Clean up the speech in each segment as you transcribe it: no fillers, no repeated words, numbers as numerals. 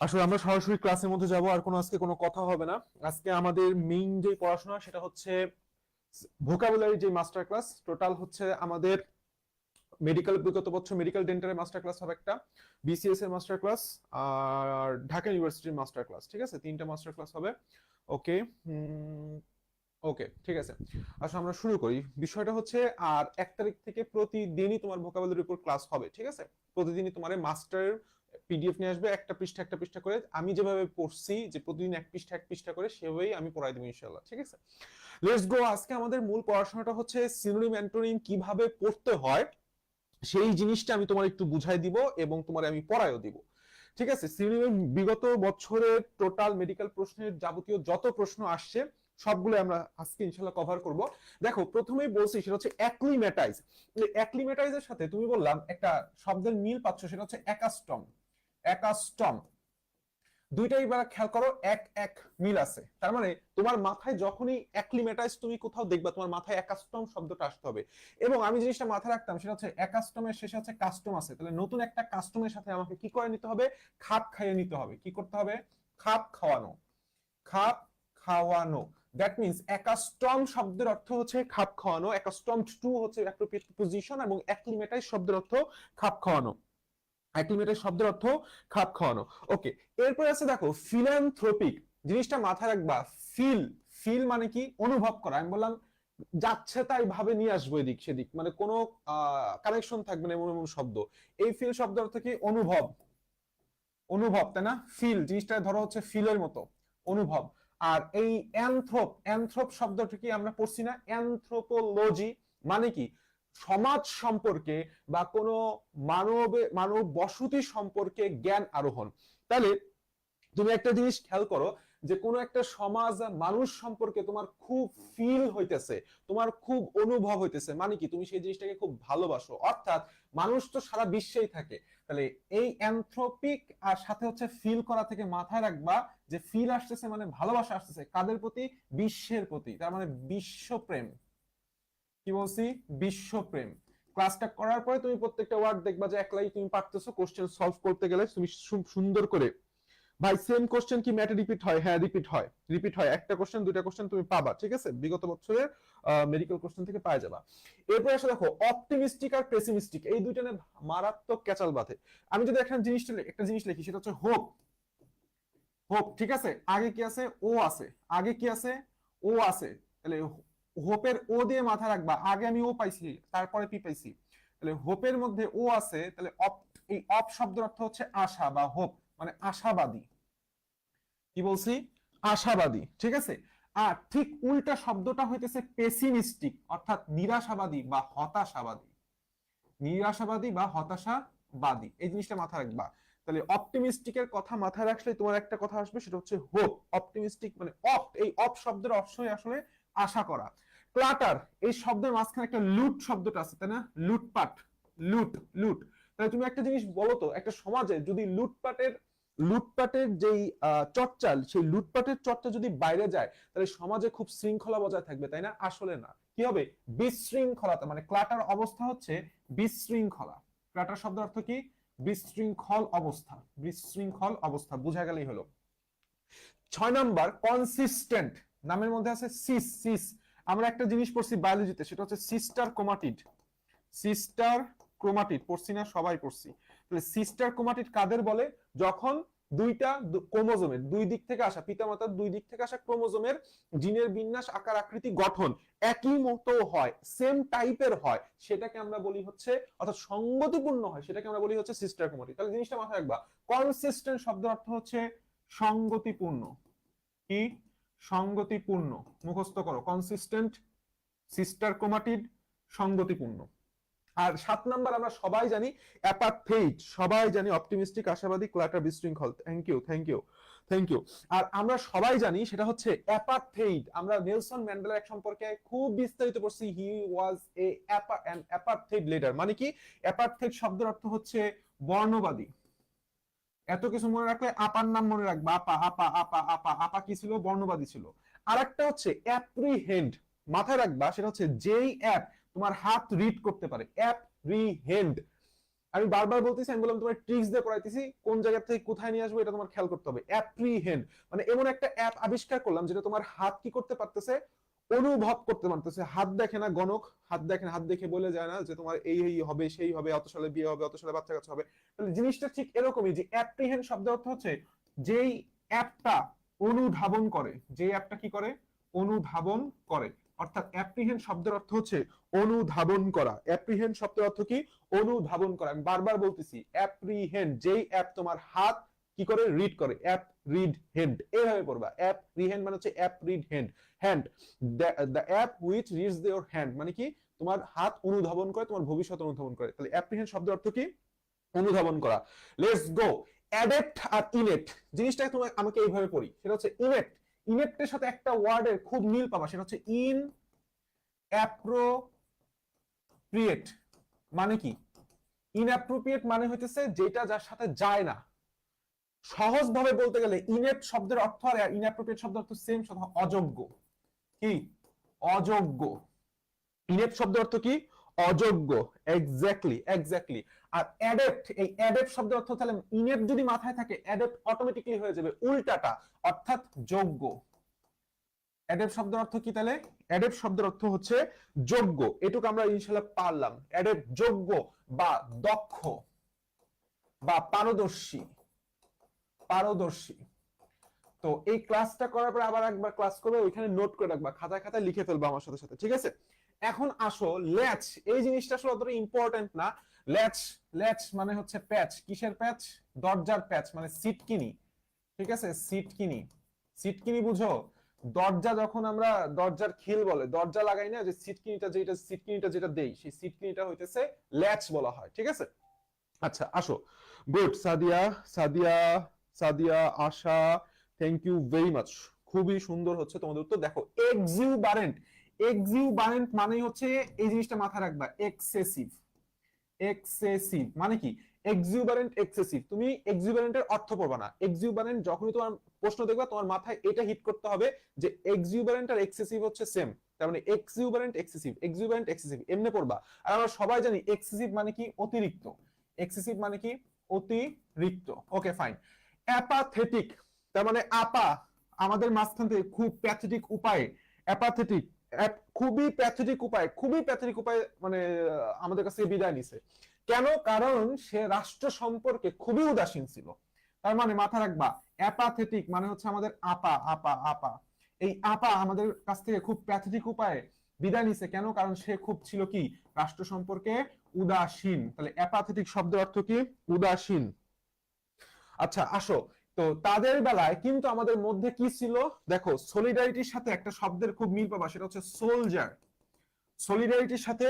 আসলে আমরা সরাসরি ক্লাসের মধ্যে যাব, আর কোনো আজকে কোনো কথা হবে না। আজকে আমাদের মেইন যে পড়াশোনা সেটা হচ্ছে ভোকাবুলারি, যে মাস্টার ক্লাস টোটাল হচ্ছে আমাদের মেডিকেল, বিগত বছর মেডিকেল ডেন্টালের মাস্টার ক্লাস হবে একটা, বিসিএস এর মাস্টার ক্লাস, আর ঢাকা ইউনিভার্সিটির মাস্টার ক্লাস। ঠিক আছে, তিনটা মাস্টার ক্লাস হবে। ওকে, ওকে, ঠিক আছে। আসলে আমরা শুরু করি। বিষয়টা হচ্ছে, আর 1 তারিখ থেকে প্রতিদিনই তোমার ভোকাবুলারির উপর ক্লাস হবে। ঠিক আছে, প্রতিদিনই তোমার মাস্টার পিডিএফ নিয়ে আসবে, একটা পৃষ্ঠা করে। আমি যেভাবে পড়ছি যে প্রতিদিন এক পৃষ্ঠা করে, সেভাবেই আমি পড়াই দেবো ইনশাআল্লাহ। ঠিক আছে, লেটস গো। আজকে আমাদের মূল পড়াশোনাটা হচ্ছে সিনোনিম অ্যান্টোনিম কিভাবে পড়তে হয়, সেই জিনিসটা আমি তোমার একটু বুঝাই দিব এবং তোমার আমি পড়ায়ও দিব। ঠিক আছে, সিনোনিম বিগত বছরের টোটাল মেডিকেল প্রশ্নের যাবতীয় যত প্রশ্ন আসছে সবগুলো আমরা আজকে ইনশাআল্লাহ কভার করব। দেখো, প্রথমেই বলছি সেটা হচ্ছে অ্যাক্লিমেটাইজ। অ্যাক্লিমেটাইজের সাথে তুমি বললাম একটা শব্দের মিল পাচ্ছ, সেটা হচ্ছে অ্যাকাস্টম। অ্যাকাস্টম দুইটাই বার খেয়াল করো, এক এক মিল আছে। তার মানে তোমার মাথায় যখনই অ্যাক্লিমেটাইজ তুমি কোথাও দেখবা, তোমার মাথায় অ্যাকাস্টম শব্দটা আসতে হবে। এবং আমি জিনিসটা মাথায় রাখতাম, সেটা হচ্ছে অ্যাকাস্টমের শেষে হচ্ছে কাস্টম আছে, তাহলে নতুন একটা কাস্টমের সাথে আমাকে কি করে নিতে হবে? খাপ খাইয়ে নিতে হবে। কি করতে হবে? খাপ খাওয়ানো। খাপ খাওয়ানো, দ্যাট মিনস অ্যাকাস্টম শব্দের অর্থ হচ্ছে খাপ খাওয়ানো, অ্যাকাস্টমড টু হচ্ছে অ্যাপ্রোপ্রিয়েট পজিশন, এবং অ্যাক্লিমেটাইজ শব্দের অর্থ খাপ খাওয়ানো। অ্যাক্লিমেটাইজ শব্দের অর্থ খাপ খাওয়ানো। ওকে, এরপর আছে দেখো ফিলান্থ্রপিক। জিনিসটা মাথায় রাখবা, ফিল, ফিল মানে কি? অনুভব করা। আমি বললাম যাচ্ছে তাই ভাবে নিয়ে আসবো এদিক সেদিক, মানে কোনো কানেকশন থাকবে না, এমন এমন শব্দ। এই ফিল শব্দের অর্থ কি? অনুভব। অনুভব, তাই না? ফিল জিনিসটা ধরো হচ্ছে ফিলের মতো, অনুভব। আর এই অ্যানথ্রোপ, অ্যানথ্রোপ শব্দটা কি আমরা পড়ছি না? অ্যানথ্রোপোলজি মানে কি? সমাজ সম্পর্কে বা কোনো মানব বসতি সম্পর্কে জ্ঞান আরোহণ। তাহলে তুমি একটা জিনিস খেয়াল করো, যে কোনো একটা সমাজ মানুষ সম্পর্কে তোমার খুব ফিল হইতেছে, তোমার খুব অনুভব হইতেছে, মানে কি? তুমি সেই জিনিসটাকে খুব ভালোবাসো। অর্থাৎ মানুষ তো সারা বিশ্বেই থাকে। তাহলে এই অ্যানথ্রোপিক আর সাথে হচ্ছে ফিল করা থেকে মাথায় রাখবা যে ফিল আসতেছে মানে ভালোবাসা আসতেছে কাদের প্রতি? বিশ্বের প্রতি। তার মানে বিশ্বপ্রেম। কি বলছি? বিশ্বপ্রেম। ক্লাসটা করার পরে তুমি প্রত্যেকটা ওয়ার্ড দেখবা যে একলাই তুমি পারতেছো। কোশ্চেন সলভ করতে গেলে তুমি সুন্দর করে, ভাই সেম কোশ্চেন কি ম্যাটে রিপিট হয়? হ্যাঁ, রিপিট হয়, রিপিট হয়। একটা কোশ্চেন দুইটা কোশ্চেন তুমি পাবা। ঠিক আছে, বিগত বছরের মেডিকেল কোশ্চেন থেকে পাওয়া যাবা। এরপর আসলে দেখো অপটিমিস্টিক আর পেসিমিস্টিক, এই দুইটা নিয়ে মারাত্মক ক্যাচাল বাঁধে। আমি যদি একটা জিনিস লিখি, সেটা হচ্ছে হোপ। হোপ, ঠিক আছে, আগে কি আছে? ও আছে। আগে কি আছে? ও আছে। তাহলে হোপের ও দিয়ে মাথা রাখবা, আগে আমি ও পাইছি, তারপরে পি পাইছি। তাহলে হোপের মধ্যে ও আছে, তাহলে এই অপ শব্দের অর্থ হচ্ছে আশা বা হোপ, মানে আশাবাদী। কি বলছি? আশাবাদী। ঠিক আছে, আর ঠিক উল্টা শব্দটা হইতেছে পেসিমিস্টিক, অর্থাৎ নিরাশাবাদী বা হতাশাবাদী। নিরাশাবাদী বা হতাশাবাদী, এই জিনিসটা মাথায় রাখবা। তাহলে অপটিমিস্টিকের কথা মাথায় রাখলে তোমার একটা কথা আসবে, সেটা হচ্ছে হোপ। অপটিমিস্টিক মানে এই অপ শব্দের অর্থই আসলে আশা করা। ক্লাটার, এই শব্দের মাঝখানে একটা লুট শব্দটা আছে, তাই না? লুটপাট, লুট, লুট। তাহলে তুমি একটা জিনিস বলো তো, একটা সমাজে যদি লুটপাটের যেই চর্চা, সেই লুটপাটের চর্চা যদি বাইরে যায়, তাহলে সমাজে খুব শৃঙ্খলা বজায় থাকবে, তাই না? আসলে না, কি হবে? বিশৃঙ্খলতা, মানে ক্লাটার অবস্থা হচ্ছে বিশৃঙ্খলা। ক্লাটার শব্দ অর্থ কি? বিশৃঙ্খল অবস্থা। বিশৃঙ্খল অবস্থা, বুঝা গেলেই হলো। 6 নম্বর কনসিস্টেন্ট, নামের মধ্যে আছে সিস। সিস আমরা একটা জিনিস পড়ছি বায়োলজিতে, সেটা হচ্ছে সিস্টার ক্রোমাটিড। সিস্টার ক্রোমাটিড পড়ছি না? সবাই পড়ছি। তাহলে সিস্টার ক্রোমাটিড কাদের বলে? যখন দুইটা ক্রোমোজোমের দুই দিক থেকে আসা, পিতামাতার দুই দিক থেকে আসা ক্রোমোজোমের জিনের বিন্যাস, আকার, আকৃতি, গঠন একই মতো হয়, সেম টাইপের হয়, সেটাকে আমরা বলি হচ্ছে, অর্থাৎ সঙ্গতিপূর্ণ হয়, সেটাকে আমরা বলি হচ্ছে সিস্টার ক্রোমাটিড। তাহলে জিনিসটা মাথায় রাখবা, কনসিস্টেন্ট শব্দের অর্থ হচ্ছে সঙ্গতিপূর্ণ। কি? সঙ্গতিপূর্ণ। মুখস্থ করো, কনসিস্টেন্ট, সিস্টার ক্রোমাটিড, সঙ্গতিপূর্ণ। আর 7 নম্বর আমরা সবাই জানি অ্যাপারথেইড, সবাই জানি অপটিমিস্টিক, আশাবাদী, ক্লাটার, বিশৃঙ্খল। Thank you, thank you, thank you. আর আমরা সবাই জানি সেটা হচ্ছে অ্যাপারথেইড। আমরা নেলসন ম্যান্ডেলার এক সম্পর্কে খুব বিস্তারিত পড়ছি, হি ওয়াজ অ্যান অ্যাপারথেইড লিডার। মানে কি? অ্যাপারথেইড শব্দের অর্থ হচ্ছে বর্ণবাদী। এত কিছু মনে রাখলে আপার নাম মনে রাখবা, আপা, আপা, আপা, আপা। আপা কি ছিল? বর্ণবাদী ছিল। আর একটা হচ্ছে অ্যাপ্রিহেন্ড, মাথায় রাখবা, সেটা হচ্ছে যেই অ্যাপ তোমার হাত রিড করতে পারে, অ্যাপ্রিহেন্ড। আমি বারবার বলতেছি, আমি বললাম তোমার ট্রিক্স দিয়ে করাইতেছি, কোন জায়গা থেকে কোথায় নিয়ে আসবো এটা তোমার খেয়াল করতে হবে। অ্যাপ্রিহেন্ড মানে এমন একটা অ্যাপ আবিষ্কার করলাম যেটা তোমার হাত কি করতে পারতেছে, অনুভব করতে পারতেছে। হাত দেখে না গণক, হাত দেখে না, হাত দেখে বলে যায় না যে তোমার এই এই হবে সেই হবে, অত সালে বিয়ে হবে, অত সালে বাচ্চা কাচ্চা হবে। তাহলে জিনিসটা ঠিক এরকমই, যে অ্যাপ্রিহেন্ড শব্দের অর্থ হচ্ছে যেই অ্যাপটা অনুধাবন করে, যে অ্যাপটা কি করে, অনুধাবন করে। অর্থাৎ অ্যাপ্রিহেন্ড শব্দের অর্থ হচ্ছে অনুধাবন করা। অ্যাপ্রিহেন্ড শব্দের অর্থ কি, অনুধাবন করা। আমি বারবার বলতেছি অ্যাপ্রিহেন্ড, যেই অ্যাপ তোমার হাত কি করে, রিড করে। অ্যাপ রিড হেন্ড, এইভাবে পড়বা। অ্যাপ রিহেন্ড মানে হচ্ছে app read hand, hand, the app which reads your hand, মানে কি তোমার হাত অনুধাবন করে, তোমার ভবিষ্যৎ অনুধাবন করে। তাহলে অ্যাপ্রিহেন্ড শব্দের অর্থ কি, অনুধাবন করা। Let's go. অ্যাডেপ্ট আর ইনেট জিনিসটা তোমার আমাকে এইভাবে পড়ি, সেটা হচ্ছে ইনেট। ইনেপ্টের সাথে একটা ওয়ার্ডের খুব মিল পাবা, সেটা হচ্ছে ইন অ্যাপ্রোপ্রিয়েট। মানে কি, ইনঅ্যাপ্রোপ্রিয়েট মানে হইতেছে যেটা যার সাথে যায় না। সহজ ভাবে বলতে গেলে ইনেপ্ট শব্দের অর্থ আর ইনঅ্যাপ্রোপ্রিয়েট শব্দের অর্থ সেম, শব্দ অযোগ্য। কি, অযোগ্য। ইনেপ্ট শব্দের অর্থ কি, অযোগ্য। Exactly, exactly. আর অ্যাডেপ্ট, এই অ্যাডেপ্ট শব্দের অর্থ, তাহলে ইনেপ্ট যদি মাথায় থাকে অ্যাডেপ্ট অটোমেটিক্যালি হয়ে যাবে উল্টাটা, অর্থাৎ যোগ্য। অ্যাডেপ্ট শব্দের অর্থ কি তাহলে, অ্যাডেপ্ট শব্দের অর্থ হচ্ছে যোগ্য। এটুকু আমরা ইনশাআল্লাহ পারলাম। অ্যাডেপ্ট যোগ্য বা দক্ষ বা পারদর্শী, পারদর্শী। তো এই ক্লাসটা করার পর আবার একবার ক্লাস করবে, ওইখানে নোট করে রাখবা, খাতায় খাতায় লিখে ফেলবা আমার সাথে সাথে, ঠিক আছে? এখন আসো ল্যাচ, এই জিনিসটা আসলে অতটা ইম্পর্টেন্ট না। ল্যাচ, ল্যাচ মানে হচ্ছে প্যাচ। কিসের প্যাচ, দরজার প্যাচ, মানে সিটকিনি, ঠিক আছে? সিটকিনি, সিটকিনি বুঝো? দরজা যখন আমরা দরজার খিল বলে দরজা লাগাই না, যে সিটকিনিটা, যেটা সিটকিনিটা যেটা দেই, সেই সিটকিনিটা হইতেছে ল্যাচ বলা হয়, ঠিক আছে? আচ্ছা আসো। Good Sadia, Sadia, Sadia, Asha, thank you very much. খুবই সুন্দর হচ্ছে তোমাদের উত্তর। দেখো এক্সিউবারেন্ট, এক্সিউবারেন্ট মানে হচ্ছে এই জিনিসটা মাথায় রাখবা, এক্সেসিভ। এক্সেসিভ মানে কি, এক্সিউবারেন্ট, এক্সেসিভ। তুমি এক্সিউবারেন্টের অর্থ পড়বা না। এক্সিউবারেন্ট যখনই তোমার প্রশ্ন দেখবা, তোমার মাথায় এটা হিট করতে হবে যে এক্সিউবারেন্ট আর এক্সেসিভ হচ্ছে সেম। তার মানে এক্সিউবারেন্ট, এক্সেসিভ, এক্সিউবারেন্ট, এক্সেসিভ এমনি পড়বা। আর আমরা সবাই জানি এক্সেসিভ মানে কি, অতিরিক্ত। এক্সেসিভ মানে কি, অতিরিক্ত। Okay fine. অ্যাপাথেটিক, তার মানে আপা আমাদের মাঝখান থেকে খুব প্যাথেটিক উপায়ে, অ্যাপাথেটিক, খুবই প্যাথেটিক উপায়, খুবই প্যাথেটিক উপায়, মানে আমাদের কাছে বিদায় নিছে। কেন? কারণ সে রাষ্ট্র সম্পর্কে খুবই উদাসীন ছিল। তার মানে মাথা রাখবা, অ্যাপাথেটিক মানে হচ্ছে আমাদের আপা, আপা, আপা। এই আপা আমাদের কাছ থেকে খুব প্যাথেটিক উপায়ে বিদায় নিছে। কেন? কারণ সে খুব ছিল কি, রাষ্ট্র সম্পর্কে উদাসীন। তাহলে অ্যাপাথেটিক শব্দের অর্থ কি, উদাসীন। আচ্ছা আসো। তো তাদের বেলায় কিন্তু আমাদের মধ্যে কি ছিল, দেখো সলিডারিটির সাথে একটা শব্দের খুব মিল পাবা, সেটা হচ্ছে সোলজার। সলিডারিটির সাথে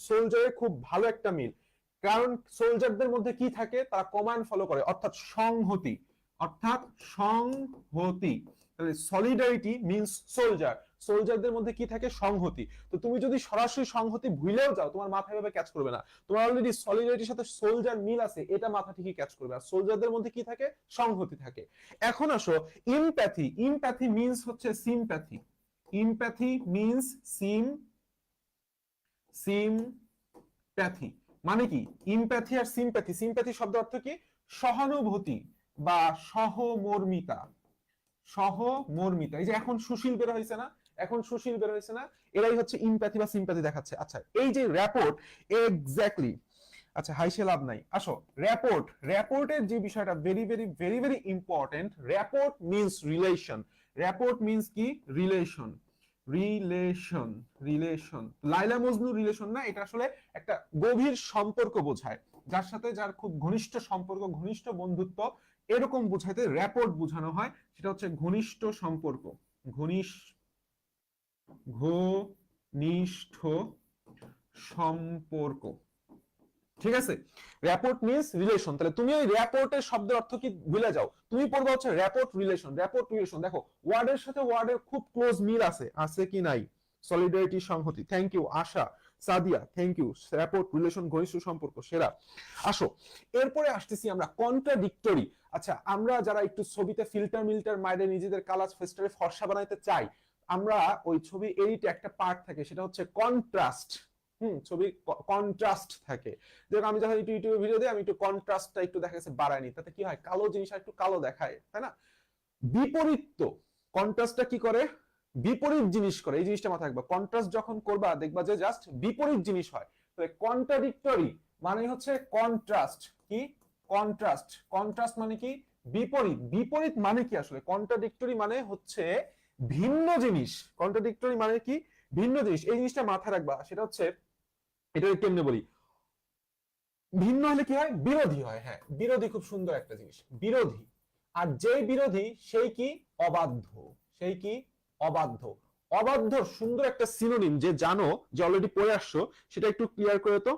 সোলজারের খুব ভালো একটা মিল। কারণ সোলজারদের মধ্যে কি থাকে, তারা কমান্ড ফলো করে, অর্থাৎ সংহতি, অর্থাৎ সংহতি। তাহলে সলিডারিটি মিন্স সোলজার, সোলজারদের মধ্যে কি থাকে, সংহতি। তো তুমি যদি সরাসরি সংহতি ভুলেও যাও, তোমার মাথায় ভাবে ক্যাচ করবে না। তোমার অলরেডি সলিডারিটির সাথে সোলজার মিল আছে, এটা মাথা ঠিকই ক্যাচ করবে। আর সোলজারদের মধ্যে কি থাকে, সংহতি থাকে। এখন আসো ইমপ্যাথি। ইমপ্যাথি মিন্স হচ্ছে সিম্প্যাথি। Empathy means sympathy. মানে কি, ইমপ্যাথি আর সিম্প্যাথি, সিম্প্যাথি শব্দ অর্থ কি, সহানুভূতি বা সহমর্মিতা। সহমর্মিতা, এই যে এখন সুশীল বের হয়েছে না, এখন সুশীল বের হয়েছে না, এরাই হচ্ছে ইমপ্যাথি বা সিম্প্যাথি দেখাচ্ছে। আচ্ছা এই যে র্যাপোর্ট, এক্স্যাক্টলি। আচ্ছা হাইসে লাভ নাই, আসো র্যাপোর্ট। র্যাপোর্টের যে বিষয়টা very very very very important. Rapport means relation. Rapport means কি, রিলেশন, রিলেশন, রিলেশন। লাইলা মজনু রিলেশন না, এটা আসলে একটা গভীর সম্পর্ক বোঝায়, যার সাথে যার খুব ঘনিষ্ঠ সম্পর্ক, ঘনিষ্ঠ বন্ধুত্ব, এরকম বোঝাইতে র্যাপোর্ট বোঝানো হয়। সেটা হচ্ছে ঘনিষ্ঠ সম্পর্ক, ঘনিষ্ঠ সম্পর্ক, ঠিক আছে? Rapport means relation. তাহলে তুমি ওই র্যাপোর্টের শব্দের অর্থ কি ভুলে যাও, তুমি পড়বা হচ্ছে র্যাপোর্ট রিলেশন। র্যাপোর্ট রিলেশন, দেখো ওয়ার্ডের সাথে ওয়ার্ডের খুব ক্লোজ মিল আছে, আছে কি নাই? সলিডারিটি, সংহতি। Thank you Asha, Sadia, thank you. Rapport relation, ঘনিষ্ঠ সম্পর্ক, সেরা। আসো এরপরে আসতেছি আমরা কন্ট্রাডিক্টরি। আচ্ছা আমরা যারা একটু ছবিতে ফিল্টার মিল্টার মাইরে নিজেদের কালার ফেস্টারে ফর্সা বানাইতে চাই, আমরা ওই ছবি এডিটে একটা পার্ট থাকে, সেটা হচ্ছে কন্ট্রাস্ট। ছবি কন্ট্রাস্ট থাকে। যেরকম আমি যখন একটু ইউটিউবে ভিডিও দিই, আমি একটু কন্ট্রাস্টটা একটু দেখা যাচ্ছে বাড়াই নি, তাতে কি হয় কালো জিনিস একটু কালো দেখায়, তাই না? বিপরীত তো কন্ট্রাস্টটা কি করে, বিপরীত জিনিস করে, এই জিনিসটা মাথায় রাখবা। কন্ট্রাস্ট যখন করবা দেখবা যে জাস্ট বিপরীত জিনিস হয়। তাহলে কন্ট্রাডিক্টরি মানে হচ্ছে কন্ট্রাস্ট। কি কন্ট্রাস্ট? কন্ট্রাস্ট মানে কি বিপরীত। বিপরীত মানে কি আসলে? কন্ট্রাডিক্টরি মানে হচ্ছে ভিন্ন জিনিস। কন্ট্রাডিক্টরি মানে কি ভিন্ন জিনিস, এই জিনিসটা মাথায় রাখবা। সেটা হচ্ছে, এটা কেমনে বলি, ভিন্ন হলে কি হয়, বিরোধী হয়। হ্যাঁ, বিরোধী খুব সুন্দর একটা জিনিস, বিরোধী। আর যেই বিরোধী সেই কি অবাধ্য, সেই কি অবাধ্য। অবাধ্যর সুন্দর একটা সিনোনিম যে জানো, যে অলরেডি পড়ে আসছো, সেটা একটু ক্লিয়ার করে তো,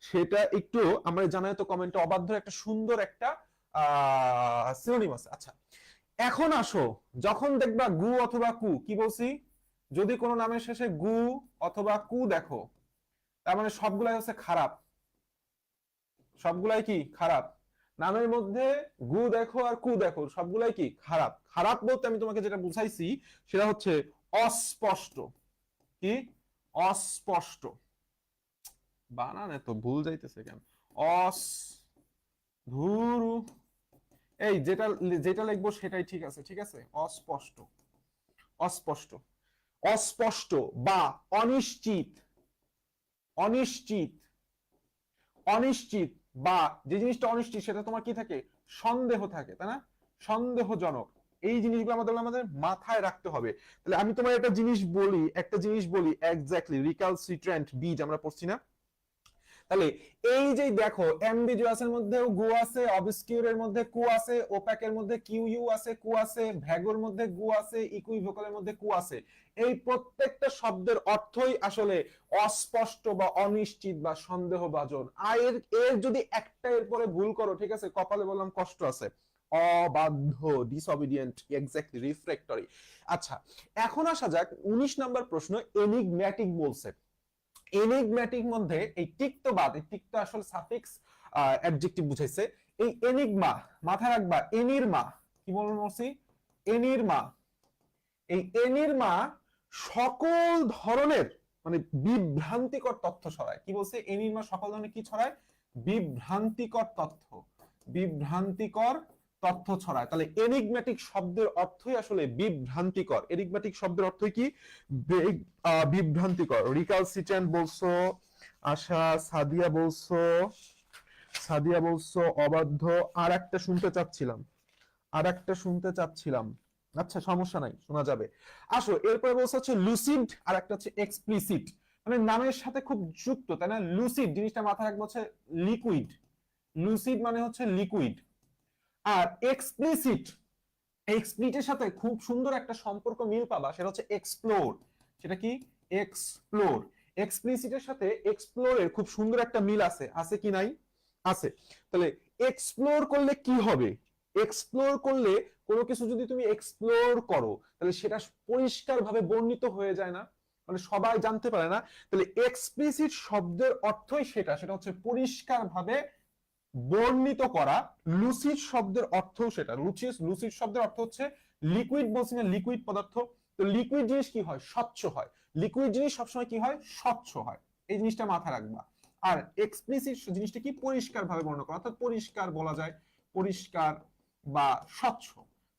সেটা একটু আমরা জানাই তো কমেন্টে। অবাধ্যর একটা সুন্দর একটা সিনোনিম আছে। আচ্ছা, এখন আসো, যখন দেখবা গু অথবা কু, কি বলছি, যদি কোনো নামের শেষে গু অথবা কু দেখো, তার মানে সবগুলাই হচ্ছে খারাপ, সবগুলাই কি খারাপ। নামের মধ্যে গু দেখো আর কু দেখো, সবগুলাই কি খারাপ। খারাপ বলতে আমি তোমাকে যেটা বুঝাইছি সেটা হচ্ছে অস্পষ্ট। কি অস্পষ্ট, বানানে তো ভুল যাইতেছে কেন, অস ধুরু, এই যেটা যেটা লিখবো সেটাই ঠিক আছে, ঠিক আছে। অস্পষ্ট, অস্পষ্ট, অস্পষ্ট বা অনিশ্চিত, অনিশ্চিত, অনিশ্চিত বা যে জিনিসটা অনিশ্চিত সেটা তোমার কি থাকে, সন্দেহ থাকে, তাই না? সন্দেহজনক। এই জিনিসগুলো আমাদের আমাদের মাথায় রাখতে হবে। তাহলে আমি তোমার একটা জিনিস বলি, একটা জিনিস বলি, এক্স্যাক্টলি রিকালসিট্রেন্ট বীজ আমরা পড়ছি না? তাহলে এই যে দেখো, অ্যাম্বিগুয়াসের মধ্যেও গু আছে, অবস্কিউরের মধ্যে কু আছে, ওপ্যাকের মধ্যে কিউ ইউ আছে, কু আছে, ভ্যাগোর মধ্যে গু আছে, ইকুইভোকালের মধ্যে কু আছে। এই প্রত্যেকটা শব্দের অর্থই আসলে অস্পষ্ট বা অনিশ্চিত বা সন্দেহভাজন। আর এর যদি একটা এর পরে ভুল করো, ঠিক আছে, কপালে বললাম কষ্ট আছে। অবাধ্য, ডিসঅবিডিয়েন্ট, এক্স্যাক্টলি রিফ্রেক্টরি। আচ্ছা, এখন আসা যাক 19 নাম্বার প্রশ্ন, এনিগম্যাটিক বলছে। এনিগম্যাটিক মধ্যে এই টিক্ত বাদ, এই টিক্ত আসলে সাফিক্স অ্যাডজেক্টিভ বুঝাইছে। এই এনিগমা মাথায় রাখবা, এনিরমা, কি বলবো বলছি, এনিরমা। এই এনিরমা সকল ধরনের মানে বিভ্রান্তিকর তথ্য ছড়ায়। কি বলছে, এনিরমা সকল ধরনের কি ছড়ায়, বিভ্রান্তিকর তথ্য, বিভ্রান্তিকর তথ্য ছড়ায়। তাহলে এনিগম্যাটিক শব্দের অর্থই আসলে বিভ্রান্তিকর। এনিগম্যাটিক শব্দের অর্থ কি, বিভ্রান্তিকর। রিকালসিট্রেন্ট বলছো, আশা, সাদিয়া বলছো, সাদিয়া বলছো অবাধ্য। আর একটা শুনতে চাচ্ছিলাম, আর একটা শুনতে চাচ্ছিলাম, আচ্ছা সমস্যা নাই, শোনা যাবে। আসো, এরপরে বলছে হচ্ছে লুসিড, আর একটা হচ্ছে এক্সপ্লিসিট, মানে নামের সাথে খুব যুক্ত, তাই না? লুসিড জিনিসটা মাথায় রাখবো হচ্ছে লিকুইড, লুসিড মানে হচ্ছে লিকুইড। আর এক্সপ্লিসিট, এক্সপ্লিটের সাথে খুব সুন্দর একটা সম্পর্ক মিল পাবা, সেটা হচ্ছে এক্সপ্লোর। সেটা কি, এক্সপ্লোর। এক্সপ্লিসিটের সাথে এক্সপ্লোরের খুব সুন্দর একটা মিল আছে, আছে কি নাই, আছে। তাহলে এক্সপ্লোর করলে কি হবে, এক্সপ্লোর করলে কোনো কিছু যদি তুমি এক্সপ্লোর করো, তাহলে সেটা পরিষ্কার ভাবে বর্ণিত হয়ে যায় না, মানে সবাই জানতে পারে না। তাহলে এক্সপ্লিসিট শব্দের অর্থই সেটা, সেটা হচ্ছে পরিষ্কার ভাবে বর্ণিত করা। লুসিড শব্দের অর্থ সেটা, লুসিড শব্দের অর্থ হচ্ছে লিকুইড, বলছি না, লিকুইড পদার্থ। তো লিকুইড জিনিস কি হয়, স্বচ্ছ হয়। লিকুইড জিনিস সবসময় কি হয়, স্বচ্ছ হয়। এই জিনিসটা মাথায় রাখবা। আর এক্সপ্লিসিট জিনিসটা কি, পরিষ্কার ভাবে বর্ণনা করা, অর্থাৎ পরিষ্কার বলা যায়, পরিষ্কার বা স্বচ্ছ।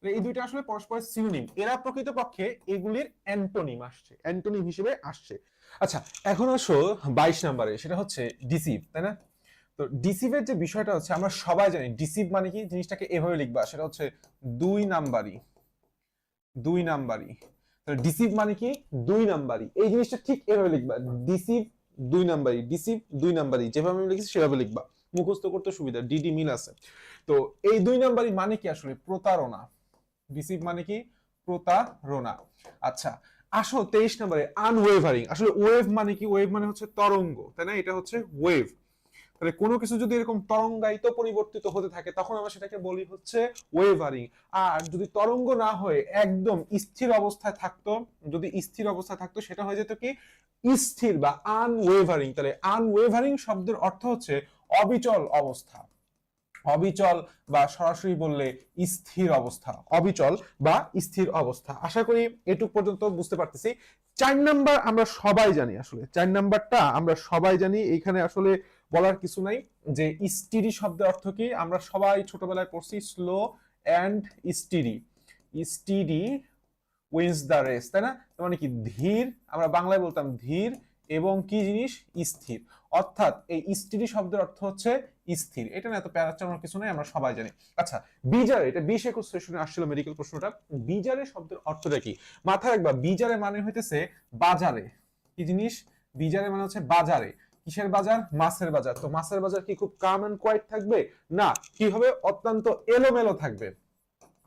এই দুইটা আসলে পরস্পরের সিনোনিম, এরা প্রকৃতপক্ষে এগুলির অ্যান্টোনিম আসছে, অ্যান্টোনিম হিসেবে আসছে। আচ্ছা, এখন আসো 22 নম্বরে, সেটা হচ্ছে ডিসিভ, তাই না? তো ডিসিভের যে বিষয়টা হচ্ছে, আমরা সবাই জানি ডিসিভ মানে কি, জিনিসটাকে এভাবে লিখবা, সেটা হচ্ছে 2 নাম্বারই, 2 নাম্বারই। তাহলে ডিসিভ মানে কি, 2 নাম্বারই। এই জিনিসটা ঠিক এভাবে লিখবা, ডিসিভ 2 নাম্বারই, ডিসিভ 2 নাম্বারই, যেভাবে আমি লিখেছি সেভাবে লিখবা, মুখস্থ করতে সুবিধা, ডিডি মিল আছে। তো এই 2 নাম্বারই মানে কি আসলে, প্রতারণা। ডিসিভ মানে কি, প্রতারণা। আচ্ছা, আসো 23 নম্বরে, আনওয়েভারিং। আসলে ওয়েভ মানে কি, ওয়েভ মানে হচ্ছে তরঙ্গ, তাই না? এটা হচ্ছে ওয়েভ। তাহলে কোনো কিছু যদি এরকম তরঙ্গায়িত পরিবর্তিত হতে থাকে, তখন আমরা সেটাকে বলি হচ্ছে ওয়েভারিং। আর যদি তরঙ্গ না হয়ে একদম স্থির অবস্থায় থাকতো, যদি স্থির অবস্থায় থাকতো, সেটা হয়ে যেত কি, স্থির বা আনওয়েভারিং। তাহলে আনওয়েভারিং শব্দের অর্থ হচ্ছে অবিচল অবস্থা, অবিচল বা সরাসরি বললে স্থির অবস্থা, অবিচল বা স্থির অবস্থা। আশা করি এটুক পর্যন্ত বুঝতে পারতেছি। 4 নাম্বার আমরা সবাই জানি, আসলে 4 নাম্বারটা আমরা সবাই জানি, এইখানে আসলে বলার কিছু নাই। যে স্টিডি শব্দের অর্থ কি আমরা সবাই ছোটবেলায় পড়ছি, slow and steady. Steady wins the race, তাই না? মানে কি ধীর, আমরা বাংলায় বলতাম ধীর এবং কি জিনিস স্থির। অর্থাৎ এই স্টিডি শব্দের অর্থ হচ্ছে স্থির। এটা না এত প্যারাচানোর কিছু নেই, আমরা সবাই জানি। আচ্ছা, বিজারে, এটা 20-21 সেশনে আসছিল মেডিকেল প্রশ্নটা। বিজারে শব্দের অর্থটা কি মাথায় রাখবা। বিজারে মানে হইতেছে বাজারে। কি জিনিস? বিজারে মানে হচ্ছে বাজারে। কিসের বাজার? মাছের বাজার। তো মাছের বাজার কি খুব কাম এন্ড কোয়াইট থাকবে? না, কি হবে? অত্যন্ত এলোমেলো থাকবে।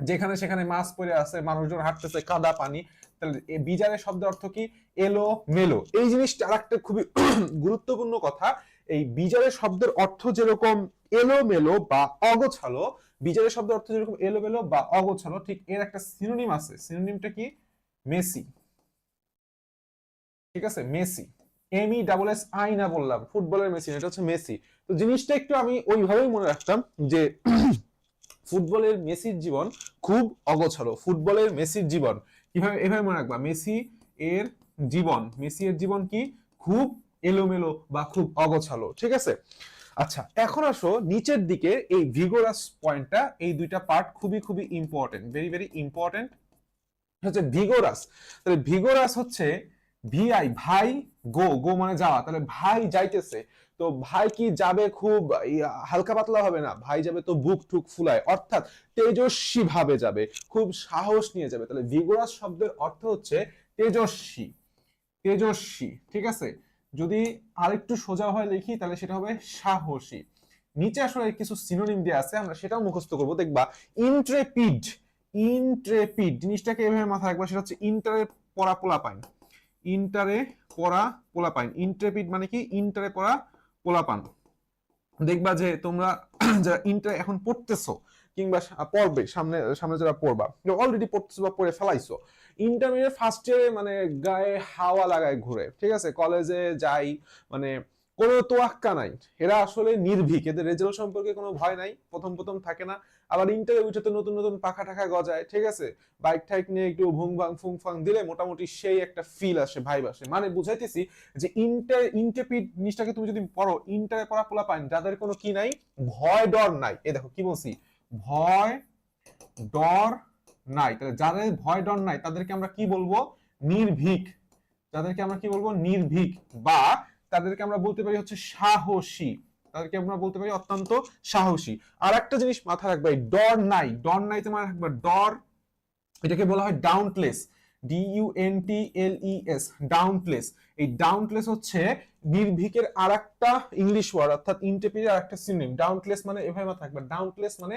যেখানে সেখানে মাছ পড়ে আছে, মানুষজন হাঁটতেছে, কাদা পানি। তাহলে বিজারের শব্দের অর্থ কি? এলো মেলো। এই জিনিসটা আরেকটা খুবই গুরুত্বপূর্ণ কথা। এই বিজারের শব্দের অর্থ যেরকম এলোমেলো বা অগোছালো, বিজারের শব্দের অর্থ যেরকম এলোমেলো বা অগোছালো, ঠিক এর একটা সিনোনিম আছে। সিনোনিমটা কি? মেসি। ঠিক আছে, মেসি। MESSI না বললাম, ফুটবলের মেসি, এটা হচ্ছে মেসি। তো জিনিসটা একটু আমি ওইভাবেই মনে রাখতাম যে ফুটবলের মেসির জীবন খুব অগোছালো। ফুটবলের মেসির জীবন কিভাবে এভাবে মনে রাখবা, মেসি এর জীবন, মেসি এর জীবন কি খুব এলোমেলো বা খুব অগোছালো। ঠিক আছে, আচ্ছা এখন আসো নিচের দিকে এই ভিগোরাস পয়েন্টটা, এই দুইটা পার্ট খুবই খুবই ইম্পর্টেন্ট, ভেরি ভেরি ইম্পর্টেন্ট। হচ্ছে ভিগোরাস। তাহলে ভিগোরাস হচ্ছে VI, ভাই, গো, গো মানে যাওয়া। তাহলে ভাই যাইতেছে, তো ভাই কি যাবে খুব হালকা পাতলা হবে না, ভাই যাবে তো বুক ঠুক ফুলায়, অর্থাৎ তেজস্বী ভাবে যাবে, খুব সাহস নিয়ে যাবে। তাহলে ভিগোরাস শব্দের অর্থ হচ্ছে তেজস্বী, তেজস্বী। ঠিক আছে, যদি আরেকটু সোজা হয় লিখি তাহলে সেটা হবে সাহসী। নিচে আসলে কিছু সিনোনিম দেওয়া আছে, আমরা সেটাও মুখস্থ করবো, দেখবা। ইন্ট্রেপিড, ইন্ট্রেপিড জিনিসটাকে এভাবে মাথায় রাখবা, সেটা হচ্ছে ইন্টারে পড়া পোলাপাইন। ইন্টারে পড়া পোলাপাইন। ইন্ট্রেপিড মানে কি? ইন্টারে পড়া পোলাপান। দেখবা যে তোমরা যারা ইন্টারে এখন পড়তেছো কিংবা পড়বে, সামনে সামনে যারা পড়বা, অলরেডি পড়তেছো বা পড়ে ফেলাইছো, ইন্টারমিডিয়েট ফার্স্ট ইয়ারে মানে গায়ে হাওয়া লাগায় ঘুরে। ঠিক আছে, কলেজে যাই মানে কোনো তোয়াক্কা নাই, এরা আসলে নির্ভীক, এদের রেজাল্ট সম্পর্কে কোনো ভয় নাই, প্রথম প্রথম থাকে না। আবার ইন্টারে উঠে তো নতুন নতুন পাখা টাখা গজায়। ঠিক আছে, বাইক ঠাইক নিয়ে একটু ভুং ভাং ফুং ফাং দিলে মোটামুটি সেই একটা ফিল আসে, ভাইব আসে। মানে বুঝাইতেছি যে ইন্টারপিড জিনিসটাকে তুমি যদি পড়ো, ইন্টারে পড়া পোলা পাইন যাদের কোনো কি নাই, ভয় ডর নাই। এই দেখো কি বলছি, ভয় ডর নাই। তাহলে যাদের ভয় ডর নাই তাদেরকে আমরা কি বলবো? নির্ভীক। তাদেরকে আমরা কি বলবো? নির্ভীক। বা তাদেরকে আমরা বলতে পারি হচ্ছে সাহসী। তাদেরকে আমরা বলতে পারি অত্যন্ত সাহসী। আর একটা জিনিস মাথায় রাখবে, ডর নাই, ডর নাই তোমার রাখবে ডর, এটাকে বলা হয় ডাউনটলেস। DUNTLES, ডাউনটলেস। এই ডাউনটলেস হচ্ছে নির্ভীকের আরেকটা ইংলিশ ওয়ার্ড, অর্থাৎ ইন্টারপিডের আরেকটা সিনোনিম। ডাউনটলেস মানে এভাবে মাথায় রাখবে, ডাউনটলেস মানে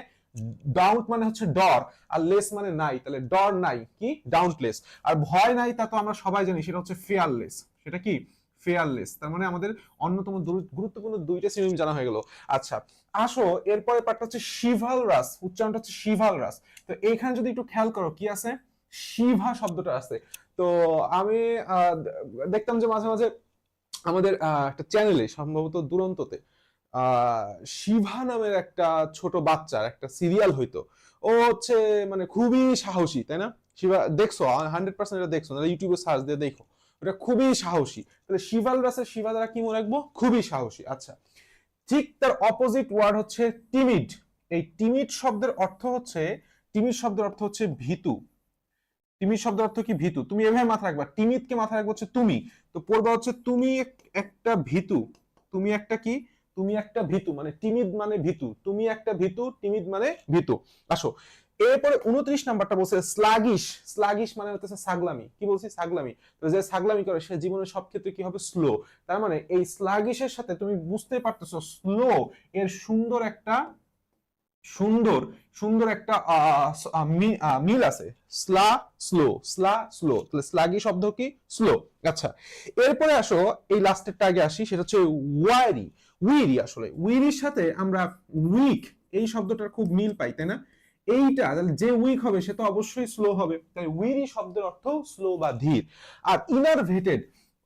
ডাউট মানে হচ্ছে ডর, আর লেস মানে নাই। তাহলে ডর নাই কি? ডাউনটলেস। আর ভয় নাই তা তো আমরা সবাই জানি, সেটা হচ্ছে ফিয়ারলেস। সেটা কি? ফিয়ারলেস। তার মানে আমাদের অন্যতম গুরুত্বপূর্ণ দুইটা সিনোনিম জানা হয়ে গেল। আচ্ছা আসো এরপরে পার্টটা হচ্ছে শিভালরাস। উচ্চারণটা হচ্ছে শিভালরাস। তো এইখানে যদি একটু খেয়াল করো কি আছে, শিভা শব্দটা আছে। তো আমি দেখতাম যে মাঝে মাঝে আমাদের একটা চ্যানেলে, সম্ভবত দুরন্ততে, শিভা নামের একটা ছোট বাচ্চার একটা সিরিয়াল হইতো। ও হচ্ছে মানে খুবই সাহসী, তাই না? শিভা দেখছো 100%, এটা দেখছো না, ইউটিউবে সার্চ দিয়ে দেখো, ওটা খুবই সাহসী। তাহলে শিভালরাসের শিভা দ্বারা কি মনে রাখবো? খুবই সাহসী। আচ্ছা, ঠিক তার অপোজিট ওয়ার্ড হচ্ছে টিমিড। এই টিমিড শব্দের অর্থ হচ্ছে, টিমিড শব্দের অর্থ হচ্ছে ভীতু। টিমিড শব্দের অর্থ কি? ভীতু। তুমি এভাবে মাথায় রাখবা, টিমিদকে মাথায় রাখবো হচ্ছে তুমি, তো পড়বা হচ্ছে তুমি একটা ভীতু। তুমি একটা কি? তুমি একটা ভীতু, মানে টিমিদ মানে ভীতু, তুমি একটা ভীতু, টিমিদ মানে ভীতু। আসো এরপরে 29 নাম্বারটা বলছে স্লাগিশ। স্লাগিশ মানে হচ্ছে ছাগলামি। কি বলছি? ছাগলামি। তো যে ছাগলামি করে সে জীবনের সব ক্ষেত্রে কি হবে? স্লো। তার মানে এই স্লাগিশের সাথে তুমি বুঝতেই পারতেছো স্লো এর সুন্দর একটা সুন্দর সুন্দর একটা মিল আছে। স্লা স্লো, স্লা স্লো। তাহলে স্লাগি শব্দ কি? স্লো। আচ্ছা এরপরে আসো এই লাস্টেরটা আগে আসি, সেটা হচ্ছে ওয়ারি। উইরি, আসলে উইরির সাথে আমরা উইক এই শব্দটার খুব মিল পাই, তাই না? এইটা তাহলে যে উইক হবে সে তো অবশ্যই স্লো হবে, তাই উইরি শব্দের অর্থ স্লো বা ধীর। আর ইনারভেটেড,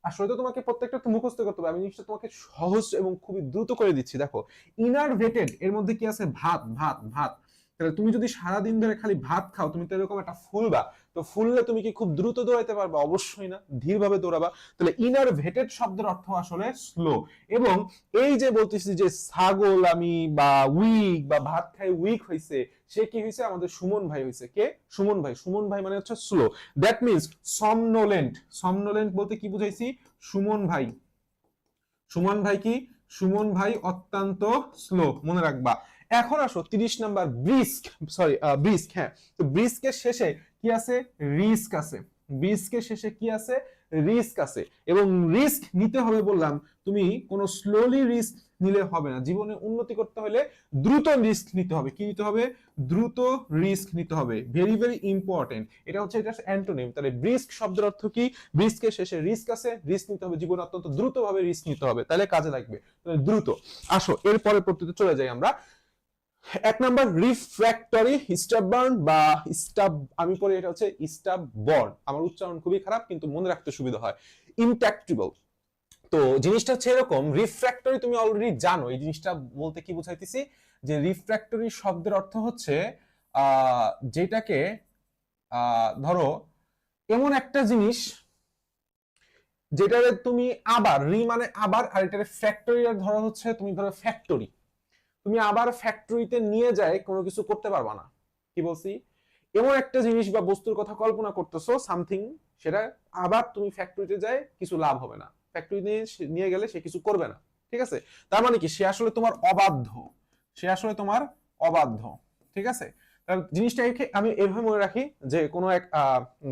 আসলে তো তোমাকে প্রত্যেকটা তো মুখস্থ করতে হবে, আমি জিনিসটা তোমাকে সহজ এবং খুবই দ্রুত করে দিচ্ছি। দেখো ইনারভেটেড এর মধ্যে কি আছে, ভাত ভাত ভাত। তাহলে তুমি যদি সারাদিন ধরে খালি ভাত খাও, তুমি তো এরকম একটা ফুলবা, তো ফুললে তুমি কি খুব দ্রুত দৌড়াইতে পারবে? অবশ্যই না, ধীরভাবে দৌড়াবা। তাহলে ইনারভেটেড শব্দের অর্থ আসলে স্লো। এবং এই যে বলতেছি যে ছাগল আমি বা উইক বা ভাত খাই উইক হয়েছে, সে কি হয়েছে? আমাদের সুমন ভাই হয়েছে। কে? সুমন ভাই। সুমন ভাই মানে হচ্ছে slow. That means somnolent। somnolent বলতে কি বুঝাইছি? সুমন ভাই। সুমন ভাই কি? সুমন ভাই অত্যন্ত স্লো, মনে রাখবা। এখন আসো 30 নাম্বার, ব্রিস্ক। Sorry, brisk. হ্যাঁ, তো ব্রিস্কের শেষে কি আছে? রিস্ক আছে। ব্রিস্কের শেষে কি আছে? রিস্ক আছে। এবং রিস্ক নিতে হবে বললাম, তুমি কোনো স্লোলি রিস্ক নিলে হবে না। জীবনে উন্নতি করতে হলে দ্রুত রিস্ক নিতে হবে। কি নিতে হবে? দ্রুত রিস্ক নিতে হবে। Very very important. এটা হচ্ছে এটা অ্যান্টোনিম। তাহলে ব্রিস্ক শব্দের অর্থ কি? ব্রিস্কের শেষে রিস্ক আছে, রিস্ক নিতে হবে, জীবনে অত্যন্ত দ্রুতভাবে রিস্ক নিতে হবে, তাহলে কাজে লাগবে। দ্রুত। আসো এরপরে পড়তে চলে যাই আমরা। 1 নাম্বার রিফ্র্যাক্টরি স্টাববার্ন বা স্টাব, আমি পড়ি এটা হচ্ছে স্টাববর্ন। আমার উচ্চারণ খুবই খারাপ, কিন্তু মনে রাখতে সুবিধা হয়। ইনট্রাক্টেবল। তো জিনিসটা হচ্ছে এরকম, রিফ্র্যাক্টরি তুমি অলরেডি জানো। এই জিনিসটা বলতে কি বুঝাইতেছি, যে রিফ্র্যাক্টরি শব্দের অর্থ হচ্ছে যেটাকে ধরো এমন একটা জিনিস যেটারে তুমি আবার, রি মানে আবার, আর এটারে ফ্যাক্টরি, আর ধরো হচ্ছে তুমি ধরো ফ্যাক্টরি, তুমি আবার ফ্যাক্টরিতে নিয়ে যায় কোনো কিছু করতে পারবা না। কি বলছি? এমন একটা জিনিস বা বস্তুর কথা কল্পনা করতেছো, সামথিং, সেটা আবার তুমি ফ্যাক্টরিতে যায় কিছু লাভ হবে না। ফ্যাক্টরি নিয়ে গেলে সে কিছু করবে না। ঠিক আছে? তার মানে কি? সে আসলে তোমার অবাধ্য। সে আসলে তোমার অবাধ্য। ঠিক আছে? জিনিসটা আমি এভাবে মনে রাখি যে কোনো এক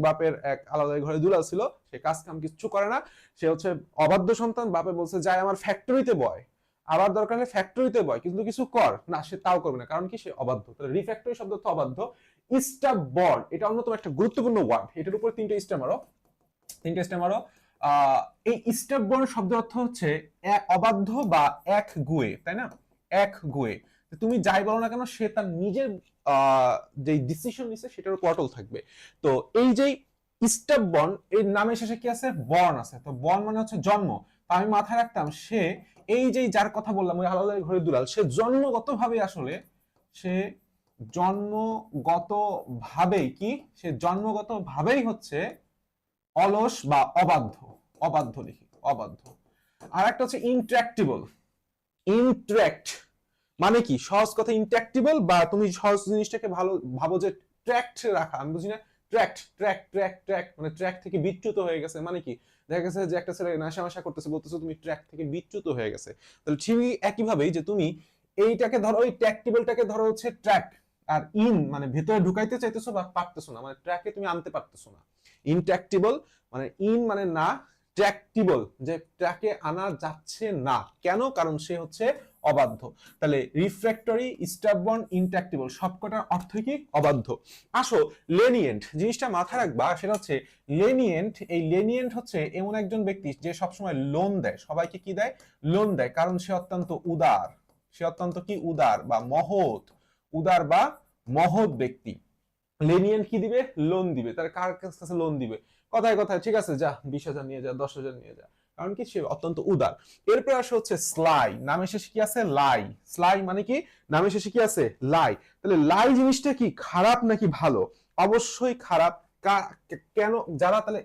বাপের এক আলাদা ঘরে দুলাল ছিল, সে কাজ কাম কিছু করে না, সে হচ্ছে অবাধ্য সন্তান। বাপে বলছে যাই আমার ফ্যাক্টরিতে বয়, আবার দরকার হলে ফ্যাক্টরিতে বয়, কিন্তু কিছু কর না, সে তাও করবে না। কারণ কি? সে অবাধ্য। তাহলে রিফ্যাক্টরি শব্দ তো অবাধ্য। স্টাববর্ন এটা অন্যতম একটা গুরুত্বপূর্ণ ওয়ার্ড। এটার উপর 3টে স্টার মারো, 3টে স্টার মারো। এই স্টাববর্ন শব্দের অর্থ হচ্ছে অবাধ্য বা এক গুয়ে, তাই না? এক গুয়ে। তুমি যাই বলো না কেন, সে তার নিজের যে ডিসিশন নিছে সেটার উপর অটল থাকবে। তো এই যে স্টাববর্ন, এর নামের শেষে কি আছে? বর্ন আছে। তো বর্ন মানে হচ্ছে জন্ম। তো আমি মাথায় রাখতাম, সে এই যে যার কথা বললাম, ওই আলাদা ঘরে দুলাল, সে জন্মগতভাবে আসলে, সে জন্মগতভাবেই কি? সে জন্মগতভাবেই হচ্ছে অলস বা অবাধ্য। অবাধ্য লিখি, অবাধ্য। আর একটা হচ্ছে ইনট্রাক্টেবল। ইনট্রাক্ট মানে কি? সহজ কথা ইনট্রাক্টেবল, বা তুমি সহজ জিনিসটাকে ভালো ভাবো যে ট্র্যাক্ট রাখা। আমি বুঝি না, ট্র্যাক্ট ট্র্যাক্ট ট্র্যাক্ট ট্র্যাক্ট মানে ট্র্যাক থেকে বিচ্যুত হয়ে গেছে। মানে কি? দেখা গেছে যে একটা ছেলে নেশা করতেছে, বলতেছো তুমি ট্র্যাক থেকে বিচ্যুত হয়ে গেছে। তাহলে ঠিকই একইভাবেই যে তুমি এইটাকে ধরো, ওই ট্র্যাক্টেবলটাকে ধরো হচ্ছে ট্র্যাক, আর ইন মানে ভেতরে ঢুকাইতে চাইতেছো বা পারতেছো না, মানে ট্র্যাকে তুমি আনতে পারতেছো না। ইনট্রাক্টেবল মানে ইন মানে না, ট্র্যাক্টেবল যে ট্র্যাকে আনা যাচ্ছে না। কেন? কারণ সে হচ্ছে অবাধ্য। তাহলে রিফ্র্যাক্টরি, স্টাববর্ন, ইনট্রাক্টেবল সবকটার অর্থ কি? অবাধ্য। আসো লেনিয়েন্ট, জিনিসটা মাথায় রাখবা, সেটা হচ্ছে লেনিয়েন্ট। এই লেনিয়েন্ট হচ্ছে এমন একজন ব্যক্তি যে সবসময় লোন দেয়, সবাইকে কি দেয়? লোন দেয়। কারণ সে অত্যন্ত উদার। সে অত্যন্ত কি? উদার বা মহৎ। উদার বা মহৎ ব্যক্তি। লেনিয়েন্ট কি দিবে? লোন দিবে। তার কার কাছে লোন দিবে? কথায় কথায়, ঠিক আছে যা 20,000 নিয়ে যা, 10,000 নিয়ে যা। কারণ কি? সে অত্যন্ত উদার। এরপর আসে হচ্ছে স্লাই, নামের শেষে কি আছে? লাই। স্লাই মানে কি? নামের শেষে কি আছে? লাই। তাহলে লাই জিনিসটা কি? খারাপ নাকি ভালো? অবশ্যই খারাপ। কেন? যারা তাহলে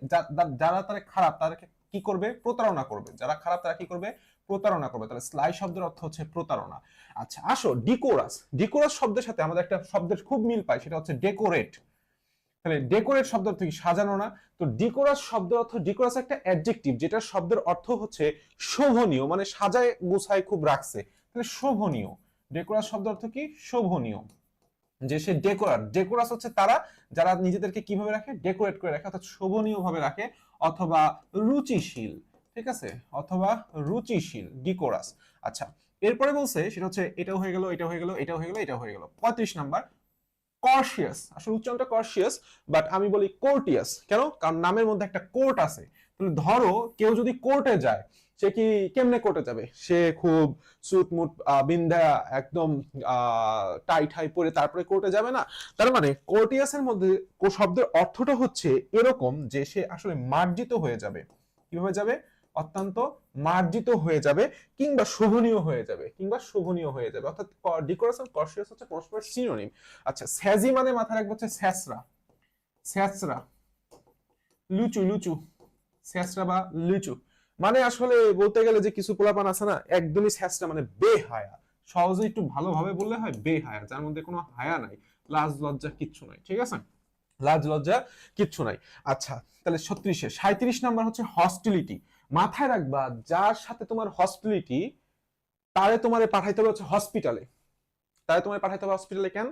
যারা তাহলে খারাপ, তারা কি করবে? প্রতারণা করবে। যারা খারাপ তারা কি করবে? প্রতারণা করবে। তাহলে স্লাই শব্দের অর্থ হচ্ছে প্রতারণা। আচ্ছা আসো ডিকোরাস। ডিকোরাস শব্দের সাথে আমাদের একটা শব্দের খুব মিল পাই, সেটা হচ্ছে ডেকোরেট। তাহলে ডেকোরেট শব্দের অর্থ কি? সাজানো না? তো ডিকোরাস শব্দের অর্থ, ডিকোরাস একটা অ্যাডজেক্টিভ যেটা শব্দের অর্থ হচ্ছে শোভনীয়, মানে সাজায় গুছায় খুব রাখছে। তাহলে শোভনীয়। ডেকোরাস শব্দের অর্থ কি? শোভনীয়। যে সে ডেকোরার। ডেকোরাস হচ্ছে তারা যারা নিজেদেরকে কিভাবে রাখে? ডেকোরেট করে রাখে, অর্থাৎ শোভনীয় ভাবে রাখে, অথবা রুচিশীল। ঠিক আছে? অথবা রুচিশীল, ডিকোরাস। আচ্ছা এরপরে বলছে সেটা হচ্ছে, এটাও হয়ে গেল, এটাও হয়ে গেল, এটাও হয়ে গেল, এটাও হয়ে গেল। 35 নাম্বার, কর্শিয়াস। আসলে উচ্চারণটা কর্শিয়াস, বাট আমি বলি কোর্টিয়াস। কেন? কারণ নামের মধ্যে একটা কোর্ট আছে। তাহলে ধরো কেউ যদি কোর্টে যায়, সে কি কেমনে কোর্টে যাবে? সে খুব সুট মুট বিন্দা একদম টাই ঠাই পরে তারপরে কোর্টে যাবে না। তার মানে কোর্টিয়াসের মধ্যে শব্দের অর্থটা হচ্ছে এরকম যে সে আসলে মার্জিত হয়ে যাবে। কিভাবে যাবে? অত্যন্ত মার্জিত হয়ে যাবে কিংবা শোভনীয় হয়ে যাবে অর্থাৎ ডেকোরেশন কর্সিয়াস হচ্ছে পরস্পর সিনোনিম। আচ্ছা, স্যাজি মানে মাথায় রাখবো হচ্ছে স্যাসরা, স্যাসরা, লুচু লুচু, স্যাসরা বা লুচু মানে আসলে বলতে গেলে যে কিছু পোলাপান আছে না একদমই স্যাসরা মানে বেহায়া, সহজে একটু ভালোভাবে বললে হয় বেহায়া, যার মধ্যে কোনো হায়া নাই, লাজ লজ্জা কিচ্ছু নাই, ঠিক আছে, লাজ লজ্জা কিচ্ছু নাই। আচ্ছা, তাহলে 37 নাম্বার হচ্ছে হস্টিলিটি। মাথায় রাখবা যার সাথে তোমার হস্টিলিটি তারে তোমারে পাঠাইতে হবে হচ্ছে হসপিটালে, কেন,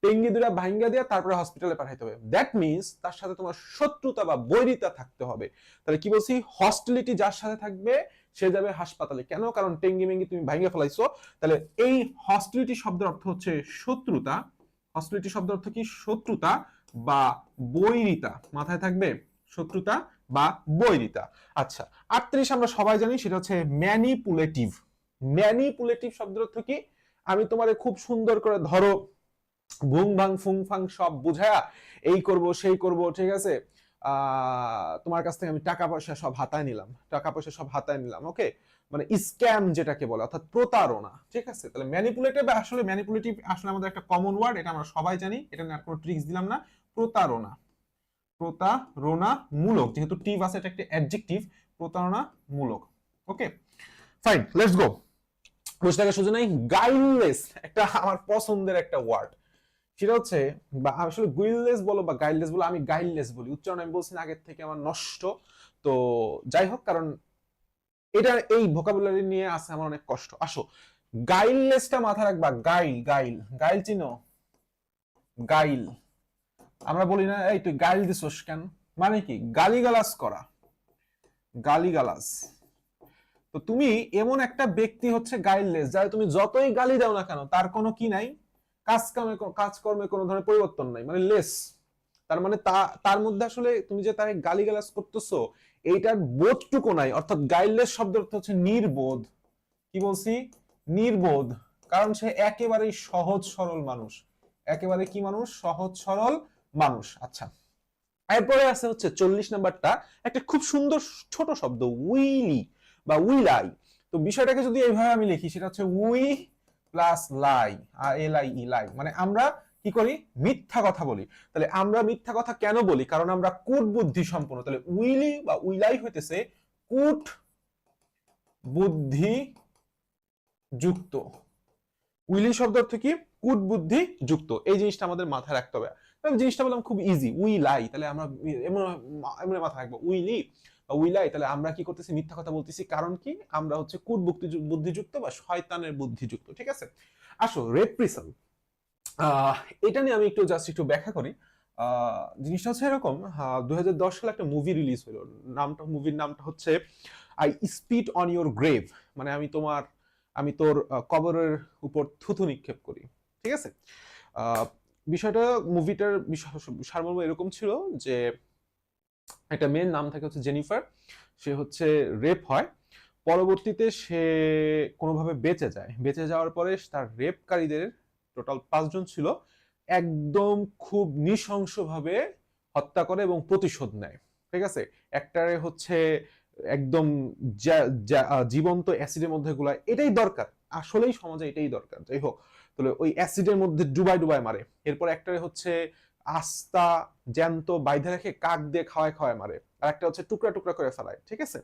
টেঙ্গি দুরা ভাঙ্গা দিয়া তারপরে হসপিটালে পাঠাইতে হবে, দ্যাট মিনস তার সাথে তোমার শত্রুতা বা বৈরিতা থাকতে হবে। তাহলে কি বলছি, হস্টিলিটি যার সাথে থাকবে সে যাবে হাসপাতালে, কেন, কারণ টেঙ্গি মেঙ্গি তুমি ভাঙ্গা ফেলাইছো। তাহলে এই হস্টিলিটি শব্দের অর্থ হচ্ছে শত্রুতা, হস্টিলিটি শব্দের অর্থ কি, শত্রুতা বা বৈরিতা, মাথায় থাকবে শত্রুতা বা বৈরিতা। আচ্ছা, 38 আমরা সবাই জানি সেটা হচ্ছে ম্যানিপুলেটিভ। ম্যানিপুলেটিভ শব্দের অর্থ কি, আমি তোমারে খুব সুন্দর করে ধরো ভুং ভাং ফুং ফাং সব বুঝায়া এই করব সেই করব, ঠিক আছে, তোমার কাছ থেকে আমি টাকা পয়সা সব হাতায় নিলাম, ওকে, মানে স্ক্যাম যেটাকে বলে, অর্থাৎ প্রতারণা, ঠিক আছে। তাহলে ম্যানিপুলেটিভ আসলে আমাদের একটা কমন ওয়ার্ড, এটা আমরা সবাই জানি, এটা নিয়ে আর কোনো ট্রিক্স দিলাম না। প্রতারণা, প্রতারণামূলক, যেহেতু টিভ আছে এটা একটা অ্যাডজেক্টিভ, প্রতারণামূলক, ওকে ফাইন, লেটস গো। বুঝতে সোজা নাই, গাইডলেস একটা আমার পছন্দের একটা ওয়ার্ড, সেটা হচ্ছে, বা আসলে গুইললেস বলো বা গাইডলেস বলো, আমি গাইডলেস বলি, উচ্চারণ আমি বলছি না আগের থেকে আমার নষ্ট, তো যাই হোক, কারণ এটা এই ভোকাবুলারি নিয়ে আছে আমার অনেক কষ্ট। আসো, গাইললেসটা মাথায় রাখবা, গাইল গাইল গাইল চিনো, গাইল, আমরা বলি না এই তুই গাইল দিছস কেন, মানে কি গালিগালাজ করা, গালিগালাজ। তো তুমি এমন একটা ব্যক্তি হচ্ছে গাইললেস, যারা তুমি যতই গালি দাও না কেন তার কোনো কি নাই, কাজকর্মে কোনো ধরনের পরিবর্তন নাই, মানে লেস, তার মানে তার মধ্যে আসলে তুমি যে তাকে গালিগালাজ করতেছো এইটার বোধটুকু নাই, অর্থাৎ গাইললেস শব্দের অর্থ হচ্ছে নির্বোধ। কি বলছি, নির্বোধ, কারণ সে একেবারেই সহজ সরল মানুষ, একেবারে কি মানুষ, সহজ সরল মানুষ। আচ্ছা, এরপরে আছে হচ্ছে 40 নাম্বারটা, একটা খুব সুন্দর ছোট শব্দ, উইলি বা উইলাই। তো বিষয়টাকে যদি এইভাবে আমি লিখি, সেটা হচ্ছে উই প্লাস লাই, আর এল আই ই লাই, মানে আমরা কি করি, মিথ্যা কথা বলি। তাহলে আমরা মিথ্যা কথা কেন বলি, কারণ আমরা কূট বুদ্ধি সম্পন্ন। তাহলে উইলি বা উইলাই হইতেছে কূট বুদ্ধি যুক্ত। উইলি শব্দ অর্থ কি, কূট বুদ্ধি যুক্ত, এই জিনিসটা আমাদের মাথায় রাখতে হবে। জিনিসটা বললাম খুব ইজি, উই লাই, তাহলে আমরা এমন মাথায় রাখবো, উইলি বা উইলাই, তাহলে আমরা কি করতেছি, মিথ্যা কথা বলতেছি, কারণ কি, আমরা হচ্ছে কূট বুদ্ধিযুক্ত বা শয়তানের বুদ্ধিযুক্ত, ঠিক আছে। আসো, রেপ্রিসাল, এটা নিয়ে আমি একটু ব্যাখ্যা করি। জিনিসটা হচ্ছে এরকম, 2010 সালে একটা মুভি রিলিজ হলো, মুভির নামটা হচ্ছে আই স্পিট অন ইউর গ্রেভ, মানে আমি তোর কবরের উপর থুথু নিক্ষেপ করি, ঠিক আছে। বিষয়টা, মুভিটার সারমর্ম এরকম ছিল যে একটা মেয়ের নাম থাকে হচ্ছে জেনিফার, সে হচ্ছে রেপ হয়, পরবর্তীতে সে কোনোভাবে বেঁচে যাওয়ার পরে তার রেপকারীদের টোটাল 5 জন ছিল, একদম খুব নৃশংসভাবে হত্যা করে এবং প্রতিশোধ নেয়, ঠিক আছে। একটারে হচ্ছে একদম জীবন্ত অ্যাসিডের মধ্যে গুলায়, এটাই দরকার, আসলেই সমাজে এটাই দরকার। যাই হোক, তাহলে ওই অ্যাসিডের মধ্যে ডুবাই মারে, এরপর একটারে হচ্ছে আস্তা জ্যান্ত বাইধে রেখে কাক দিয়ে খাওয়ায় মারে, আর একটা হচ্ছে টুকরা টুকরা করে ফেলায়, ঠিক আছে।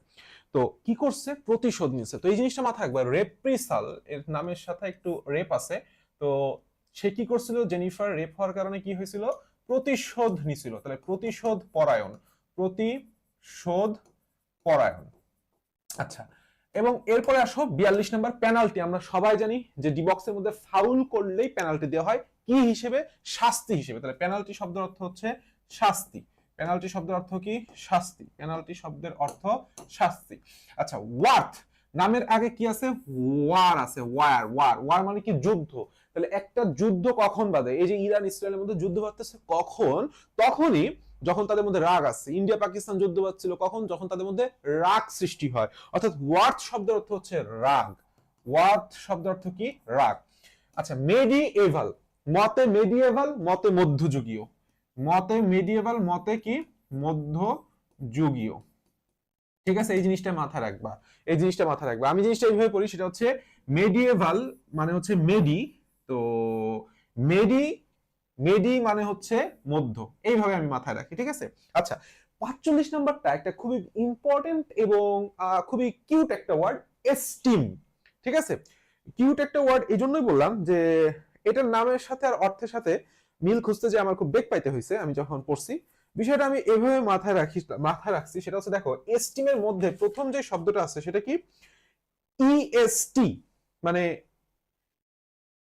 তো কি করছে, প্রতিশোধ নিচ্ছে। তো এই জিনিসটা মাথায় রাখবে, রেপ্রিসাল এর নামের সাথে একটু রেপ আছে। তো সে কি করছিল, জেনিফার রেপ হওয়ার কারণে কি হয়েছিল, প্রতিশোধ নিছিল, তাহলে প্রতিশোধ পরায়ণ, প্রতিশোধ পরায়ণ। আচ্ছা, এবং এরপরে আসো 42 নাম্বার, পেনাল্টি। আমরা সবাই জানি যে ডি বক্সের মধ্যে ফাউল করলেই পেনাল্টি দেওয়া হয়, কি হিসেবে, শাস্তি হিসেবে। তাহলে পেনাল্টি শব্দের অর্থ হচ্ছে শাস্তি, পেনাল্টি শব্দের অর্থ কি, শাস্তি, পেনাল্টি শব্দের অর্থ শাস্তি। আচ্ছা, ওয়ার্থ, নামের আগে কি আছে, ওয়ার আছে, ওয়ার মানে কি, যুদ্ধ। তাহলে একটা যুদ্ধ কখন বাঁধে, এই যে ইরান ইসরায়েলের মধ্যে যুদ্ধ বাঁধতেছে কখন, তখনই যখন তাদের মধ্যে রাগ আছে। ইন্ডিয়া পাকিস্তান যুদ্ধ বাঁধছিল কখন, যখন তাদের মধ্যে রাগ সৃষ্টি হয়। অর্থাৎ ওয়ার্থ শব্দের অর্থ হচ্ছে রাগ, ওয়ার্থ শব্দের অর্থ কি, রাগ। আচ্ছা, মেডিএভাল, মতে মেডিএভাল, মতে মধ্যযুগীয়, মতে মেডিএভাল, মতে কি, মধ্যযুগীয়, ঠিক আছে, এই জিনিসটা মাথায় রাখবা, এই জিনিসটা মাথায় রাখবা। আমি জিনিসটা এইভাবে পড়ি, সেটা হচ্ছে মেডিয়েভাল মানে হচ্ছে মেডি, তো মেডি, মেডি মানে হচ্ছে মধ্য, এইভাবে আমি মাথায় রাখি। ঠিক আছে, আচ্ছা 45 নাম্বারটা একটা খুবই ইম্পর্টেন্ট এবং খুবই কিউট একটা ওয়ার্ড, এস্টিম। ঠিক আছে, কিউট একটা ওয়ার্ড এই জন্যই বললাম যে এটার নামের সাথে আর অর্থের সাথে মিল খুঁজতে যে আমার খুব বেগ পাইতে হয়েছে আমি যখন পড়ছি। বিষয়টা আমি এভাবে মাথায় রাখছি, সেটা হচ্ছে দেখো এস্টিমের মধ্যে প্রথম যে শব্দটা আছে সেটা কি, ইএসটি, মানে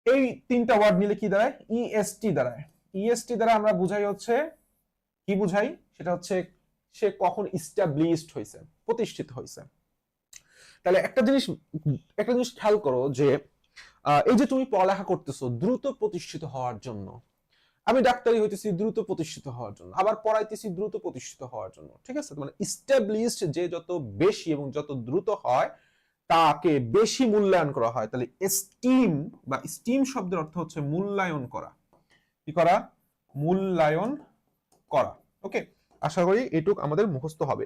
এই তিনটা ওয়ার্ড নিলে কি দাঁড়ায়, ইএসটি দাঁড়ায়। ইএসটি দ্বারা আমরা বুঝাই হচ্ছে, কি বুঝাই, সেটা হচ্ছে সে কখন ইস্টাবলিশড হয়েছে, প্রতিষ্ঠিত হয়েছে। তাহলে একটা জিনিস খেয়াল করো যে এই যে তুমি পড়ালেখা করতেছো দ্রুত প্রতিষ্ঠিত হওয়ার জন্য, আমি ডাক্তারি হইতেছি দ্রুত প্রতিষ্ঠিত হওয়ার জন্য, আবার পড়াইতেছি দ্রুত প্রতিষ্ঠিত হওয়ার জন্য। ঠিক আছে, মানে ইস্টাবলিশড যে যত বেশি এবং যত দ্রুত হয় তাকে বেশি মূল্যায়ন করা হয়। তাহলে এস্টিম বা স্টিম শব্দের অর্থ হচ্ছে মূল্যায়ন করা। কি করা, মূল্যায়ন করা। ওকে, আশা করি এটুক আমাদের মুখস্থ হবে।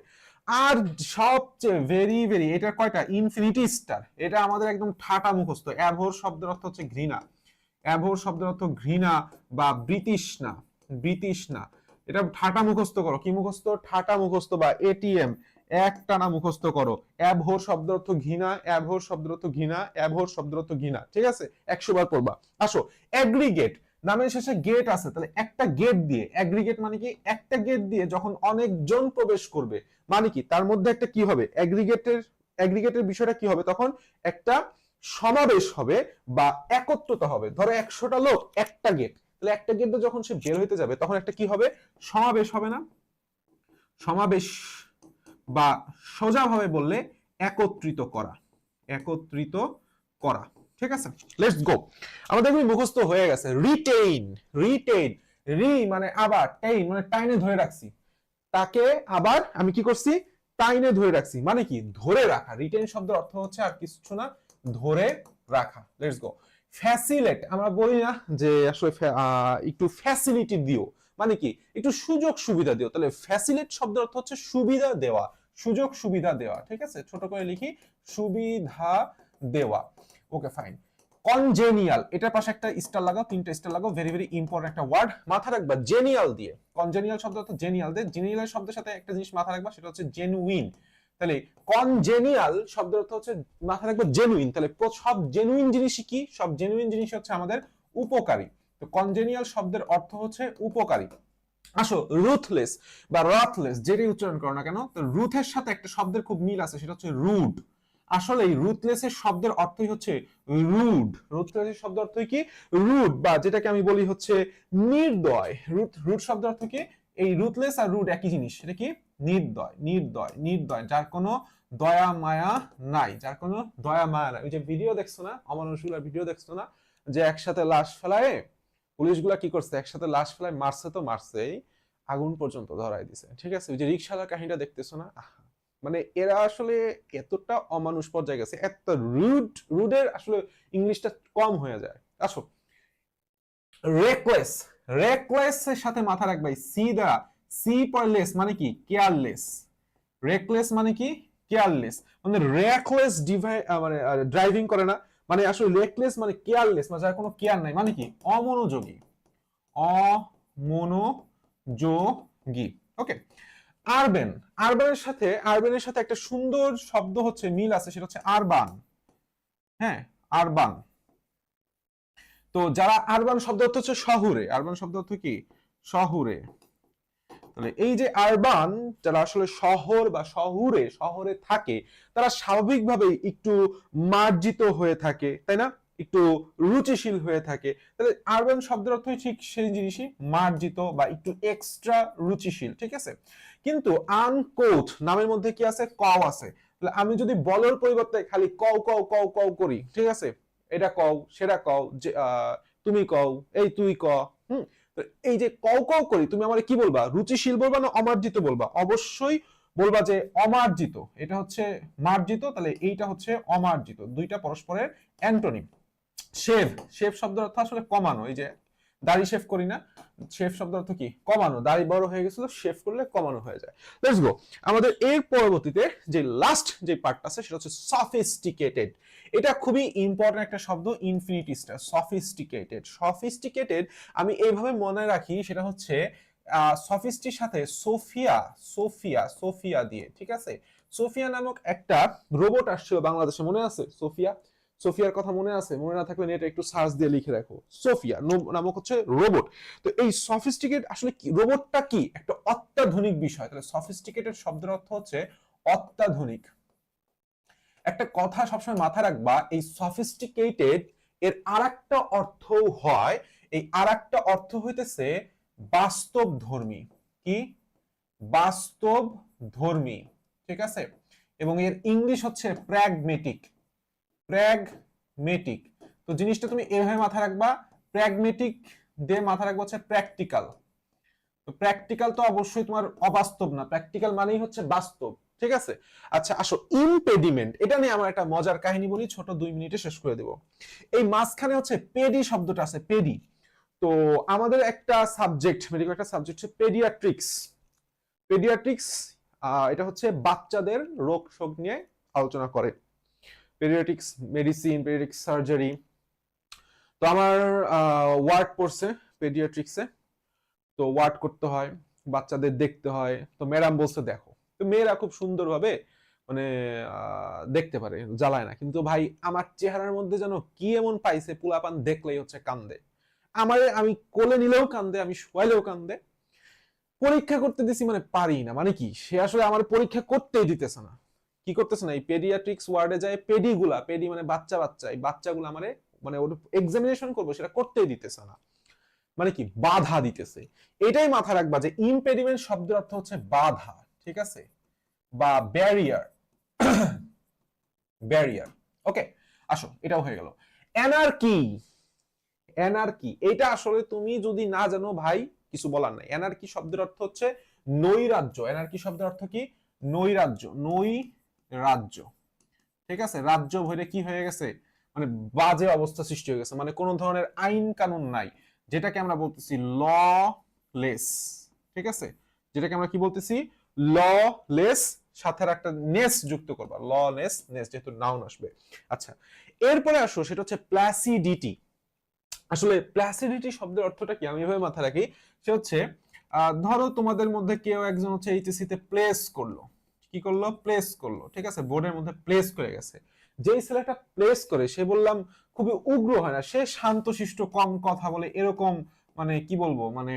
আর সবচেয়ে ভেরি ভেরি, এটা কয়টা, ইনফিনিটি স্টার, এটা আমাদের একদম ঠাটা মুখস্থ। অ্যাভোর শব্দের অর্থ হচ্ছে ঘৃণা, অ্যাভোর শব্দের অর্থ ঘৃণা বা বৃতৃষ্ণা, বৃতৃষ্ণা। এটা ঠাটা মুখস্থ করো, কি মুখস্থ, ঠাটা মুখস্থ বা এটিএম, এক টানা মুখস্থ করো। অ্যাভোর শব্দের অর্থ ঘৃণা, অ্যাভোর শব্দের অর্থ ঘৃণা, অ্যাভোর শব্দের অর্থ ঘৃণা। ঠিক আছে, 100 বার পড়বা। আসো, অ্যাগ্রিগেট, নামের শেষে গেট আছে, তাহলে একটা গেট দিয়ে, অ্যাগ্রিগেট মানে কি, একটা গেট দিয়ে যখন অনেকজন প্রবেশ করবে, মানে কি তার মধ্যে একটা কি হবে, অ্যাগ্রিগেটের বিষয়টা কি হবে, তখন একটা সমাবেশ হবে বা একত্রতা হবে। ধরো 100টা লোক, একটা গেট, তাহলে একটা গেট দিয়ে যখন সে বের হইতে যাবে তখন একটা কি হবে, সমাবেশ হবে না, সমাবেশ, বা সোজাভাবে বললে একত্রিত করা, একত্রিত করা। ঠিক আছে, লেটস গো, আমাদের মুখস্থ হয়ে গেছে। রিটেইন, রিটেইন, রি মানে আবার, টেইন মানে টাইনে ধরে রাখছি, তাকে আবার আমি কি করছি, টাইনে ধরে রাখছি, মানে কি ধরে রাখা। রিটেইন শব্দের অর্থ হচ্ছে আর কিছু না, ধরে রাখা। লেটস গো, ফ্যাসিলেট, আমরা বলি না যে আসলে একটু ফ্যাসিলিটি দিও, মানে কি একটু সুযোগ সুবিধা দিও। তাহলে ফ্যাসিলেট শব্দের অর্থ হচ্ছে সুবিধা দেওয়া, সুযোগ সুবিধা দেওয়া। ঠিক আছে, ছোট করে লিখি, সুবিধা দেওয়া। Okay fine. কনজেনিয়াল, এটার পাশে একটা স্টার লাগাও, 3টা স্টার লাগাও, ভেরি ভেরি ইম্পর্টেন্ট একটা ওয়ার্ড মাথা রাখবা, জেনিয়াল দিয়ে। কনজেনিয়াল শব্দ অর্থ জেনিয়াল দিয়ে, জেনিয়াল শব্দের সাথে একটা জিনিস মাথা রাখবা, সেটা হচ্ছে জেনুইন। তাহলে কনজেনিয়াল শব্দের অর্থ হচ্ছে মাথা রাখবা জেনুইন। তাহলে সব জেনুইন জিনিসই কি, সব জেনুইন জিনিস হচ্ছে আমাদের উপকারী। তো কনজেনিয়াল শব্দের অর্থ হচ্ছে উপকারী। আসো, রুথলেস বা রথলেস, যেটাই উচ্চারণ করো না কেন, তো রুথের সাথে একটা শব্দের খুব মিল আছে, সেটা হচ্ছে রুড। আসলে এই রুথলেস এর শব্দের অর্থই হচ্ছে রুড। রুথলেস এর শব্দের অর্থ কি, রুড, বা যেটাকে আমি বলি হচ্ছে নির্দয়। রুড শব্দের অর্থ কি, এই রুথলেস আর রুড একই জিনিস, সেটা কি, নির্দয়, নির্দয়, নির্দয়, যার কোনো দয়া মায়া নাই, যার কোনো দয়া মায়া নাই। ওই যে ভিডিও দেখছো না, অমানুষগুলোর ভিডিও দেখছো না, যে একসাথে লাশ ফেলায়, পুলিশগুলা কি করছে, একসাথে লাশ ফেলায়, মারছে তো মারছেই, আগুন পর্যন্ত ধরাই দিছে। ঠিক আছে, ওই যে রিকশালার কাহিনীটা দেখতেছো না, মানে এরা আসলে এতটা অমানুষ পর্যায়ে গেছে, এত রুড, রুডের আসলে ইংলিশটা কম হয়ে যায়। আসো, রেকলেস, রেকলেস এর সাথে মাথা রাখবে সি দ্বারা, সি পর লেস মানে কি, কেয়ারলেস। রেকলেস মানে কি, কেয়ারলেস, মানে রেকলেস মানে ড্রাইভিং করে না, মানে আসলে রেকলেস মানে কেয়ারলেস, মানে যার কোনো কেয়ার নাই, মানে কি অমনোযোগী, অমনোযোগী। ওকে, আরবেন, আরবেনের সাথে একটা সুন্দর শব্দ হচ্ছে মিল আছে, সেটা হচ্ছে আরবান। হ্যাঁ, আরবান। তো যারা আরবান শব্দ অর্থ হচ্ছে শহুরে, আরবান শব্দ অর্থ কি, শহুরে। তাহলে এই যে আরবান, যারা আসলে শহর বা শহুরে, শহরে থাকে, তারা স্বাভাবিকভাবেই একটু মার্জিত হয়ে থাকে, তাই না, একটু রুচিশীল হয়ে থাকে। তাহলে আরবান শব্দের অর্থ ঠিক সেই জিনিসই, মার্জিত বা একটু এক্সট্রা রুচিশীল। ঠিক আছে, কিন্তু আনকোট নামের মধ্যে কি আছে, কও আছে। তাহলে আমি যদি বলার পরিবর্তে খালি কও কও কও কও করি, ঠিক আছে, এটা কও সেটা কও, যে তুমি কও, এই তুই ক, হুম, এই যে কও কও করি, তুমি আমারে কি বলবা, রুচিশীল বলবা না অমার্জিত বলবা, অবশ্যই বলবা যে অমার্জিত। এটা হচ্ছে মার্জিত, তাহলে এইটা হচ্ছে অমার্জিত, দুইটা পরস্পরের অ্যান্টোনিম। শেভ, শেভ শব্দের অর্থ আসলে কমানো, এই যে দাড়ি শেভ করি না, শেভ শব্দ অর্থ কি? কমানো। দাড়ি বড় হয়ে গেছিল, শেভ করলে কমানো হয়ে যায়। Let's go. আমাদের এর পরবর্তীতে যে লাস্ট যে পার্টটা আছে সেটা হচ্ছে সফিস্টিকেটেড। এটা খুবই ইম্পর্টেন্ট একটা শব্দ, ইনফিনিটিসটা সফিস্টিকেটেড। সফিস্টিকেটেড আমি এইভাবে মনে রাখি, সেটা হচ্ছে সফিস্টির সাথে সোফিয়া, সোফিয়া, সোফিয়া দিয়ে, ঠিক আছে? সোফিয়া নামক একটা রোবট আসছিল বাংলাদেশে, মনে আছে? সোফিয়া, সোফিয়ার কথা মনে আছে? মনে না থাকলে নেটে একটু সার্চ দিয়ে লিখে রাখো। সোফিয়া নামক হচ্ছে রোবট। তো এই সফিস্টিকেট আসলে কি? রোবটটা কি? একটা অত্যাধুনিক বিষয়। তাহলে সফিস্টিকেটেড শব্দের অর্থ হচ্ছে অত্যাধুনিক। একটা কথা সবসময় মাথায় রাখবা, এই সফিস্টিকেটেড এর আরেকটা অর্থ হয়, এই আরেকটা অর্থ হইতেছে বাস্তব ধর্মী। কি? বাস্তব ধর্মী, ঠিক আছে? এবং এর ইংলিশ হচ্ছে প্র্যাগমেটিক। প্র্যাগমেটিক। তো জিনিসটা তুমি এভাবে মাথায় রাখবা, প্র্যাগমেটিক দিয়ে মাথায় রাখবা হচ্ছে প্র্যাকটিক্যাল। তো প্র্যাকটিক্যাল তো অবশ্যই তোমার অবাস্তব না, প্র্যাকটিক্যাল মানেই হচ্ছে বাস্তব, ঠিক আছে? আচ্ছা আসো, ইমপেডিমেন্ট, এটা নিয়ে আমার একটা মজার কাহিনী বলি, ছোট 2 মিনিটে শেষ করে দেব। এই মাঝখানে হচ্ছে পেডি শব্দটা আছে, পেডি। তো আমাদের একটা সাবজেক্ট, মেডিকেল একটা সাবজেক্ট হচ্ছে পেডিয়াট্রিক্স। পেডিয়াট্রিক্স এটা হচ্ছে বাচ্চাদের রোগ শোক নিয়ে আলোচনা করে। Paediatrics medicine, paediatrics surgery. তো আমার ওয়ার্ড পড়ছে পেডিয়াট্রিক্সে, তো ওয়ার্ড করতে হয়, বাচ্চাদের দেখতে হয়। তো ম্যাডাম বলছে দেখো, তো মেয়েরা খুব সুন্দরভাবে মানে দেখতে পারে, জ্বালায় না। কিন্তু ভাই আমার চেহারার মধ্যে যেন কি এমন পাইছে, পোলাপান দেখলেই হচ্ছে কান্দে। আমারে আমি কোলে নিলেও কান্দে, আমি শোয়াইলেও কান্দে। পরীক্ষা করতে দিছি মানে পারি না, মানে কি সে আসলে আমার পরীক্ষা করতেই দিতেছে না। কি করতেছে না, এই পেডিয়াট্রিক্স ওয়ার্ডে যায় পেডিগুলা, পেডি মানে বাচ্চা বাচ্চা, এই বাচ্চাগুলো আমারে মানে ওর এক্সামিনেশন করবো সেটা করতেই দিতেছে না, মানে কি বাধা দিতেছে। এটাই মাথা রাখবা যে ইমপেডিমেন্ট শব্দের অর্থ হচ্ছে বাধা, ঠিক আছে? বা ব্যারিয়ার, ব্যারিয়ার। ওকে, আসো এটাও হয়ে গেল। অ্যানার্কি, অ্যানার্কি এটা আসলে তুমি যদি না জানো ভাই কিছু বলার নাই। অ্যানার্কি শব্দের অর্থ হচ্ছে নৈরাজ্য। অ্যানার্কি শব্দের অর্থ কি? নৈরাজ্য, নৈরাজ্য, ঠিক আছে? রাজ্য ভরে কি হয়ে গেছে, মানে বাজে অবস্থা সৃষ্টি হয়ে গেছে, মানে কোনো ধরনের আইন কানুন নাই, যেটাকে আমরা বলতেছি ললেস, ঠিক আছে? যেটাকে আমরা কি বলতেছি? ললেস, সাথে আর একটা নেস যুক্ত করবা, ললেস নেস, যেহেতু নাউন আসবে। আচ্ছা, এরপরে আসো, সেটা হচ্ছে প্ল্যাসিডিটি। আসলে প্ল্যাসিডিটি শব্দের অর্থটা কি আমি এভাবে মাথায় রাখি, সে হচ্ছে ধরো তোমাদের মধ্যে কেউ একজন হচ্ছে এইচএসসি তে প্লেস করলো, কি করলো? প্লেস করলো, ঠিক আছে? বোর্ডের মধ্যে প্লেস করে গেছে। যেই ছেলেটা প্লেস করে সে বললাম খুবই উগ্র হয় না, সে শান্তশিষ্ট, কম কথা বলে, এরকম মানে কি বলবো, মানে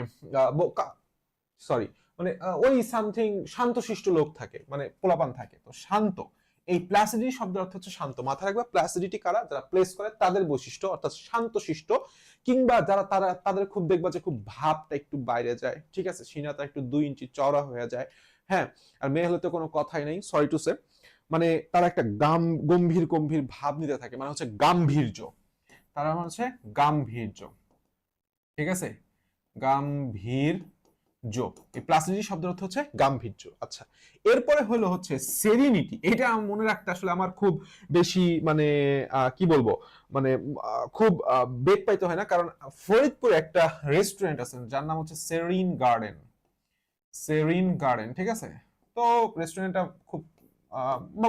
সরি, মানে ওই সামথিং শান্তশিষ্ট লোক থাকে, মানে পোলাপান থাকে, তো শান্ত। এই প্ল্যাসিডিটি শব্দের অর্থ হচ্ছে শান্ত। মাথায় রাখবে প্ল্যাসিডিটি কারা? যারা প্লেস করে তাদের বৈশিষ্ট্য, অর্থাৎ শান্তশিষ্ট। কিংবা যারা তাদের খুব দেখবা যে খুব ভাবটা একটু বাইরে যায়, ঠিক আছে? সিনাটা একটু 2 ইঞ্চি চওড়া হয়ে যায়, হ্যাঁ। আর মেয়ে হলে তো কোনো কথাই নেই, সরি টু সে। মানে তারা একটা গম্ভীর গম্ভীর ভাব নিতে থাকে, মানে হচ্ছে গাম্ভীর্য। তারা হচ্ছে গাম্ভীর্য, ঠিক আছে? গাম্ভীর্য। এই প্লাসিডিটি শব্দের অর্থ হচ্ছে গাম্ভীর্য। আচ্ছা, এরপরে হলো হচ্ছে সেরিনিটি। এটা মনে রাখতে আসলে আমার খুব বেশি মানে কি বলবো, মানে খুব বেগ পাইতে হয় না, কারণ ফরিদপুরে একটা রেস্টুরেন্ট আছে যার নাম হচ্ছে সেরিন গার্ডেন। সেরিন গার্ডেন, ঠিক আছে? তো রেস্টুরেন্টটা খুব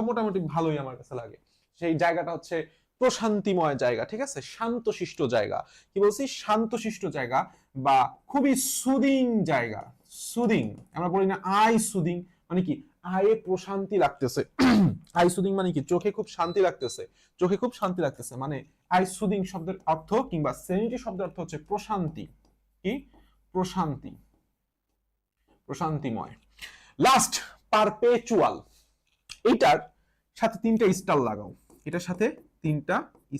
মোটামুটি ভালোই আমার কাছে লাগে। সেই জায়গাটা হচ্ছে প্রশান্তিময় জায়গা, ঠিক আছে? শান্তশিষ্ট জায়গা। কি বলছি? শান্তশিষ্ট জায়গা, বা খুবই সুদিং জায়গা। সুদিং, আমরা বলি না আই সুদিং, মানে কি আয়ে প্রশান্তি লাগতেছে। আই সুদিং মানে কি চোখে খুব শান্তি লাগতেছে, চোখে খুব শান্তি লাগতেছে, মানে আই সুদিং শব্দের অর্থ কিংবা সেরেনিটি শব্দের অর্থ হচ্ছে প্রশান্তি। কি? প্রশান্তি, প্রশান্তিময়। Last, perpetual. এটার সাথে 3টা স্টার লাগাও, এটার সাথে 3টা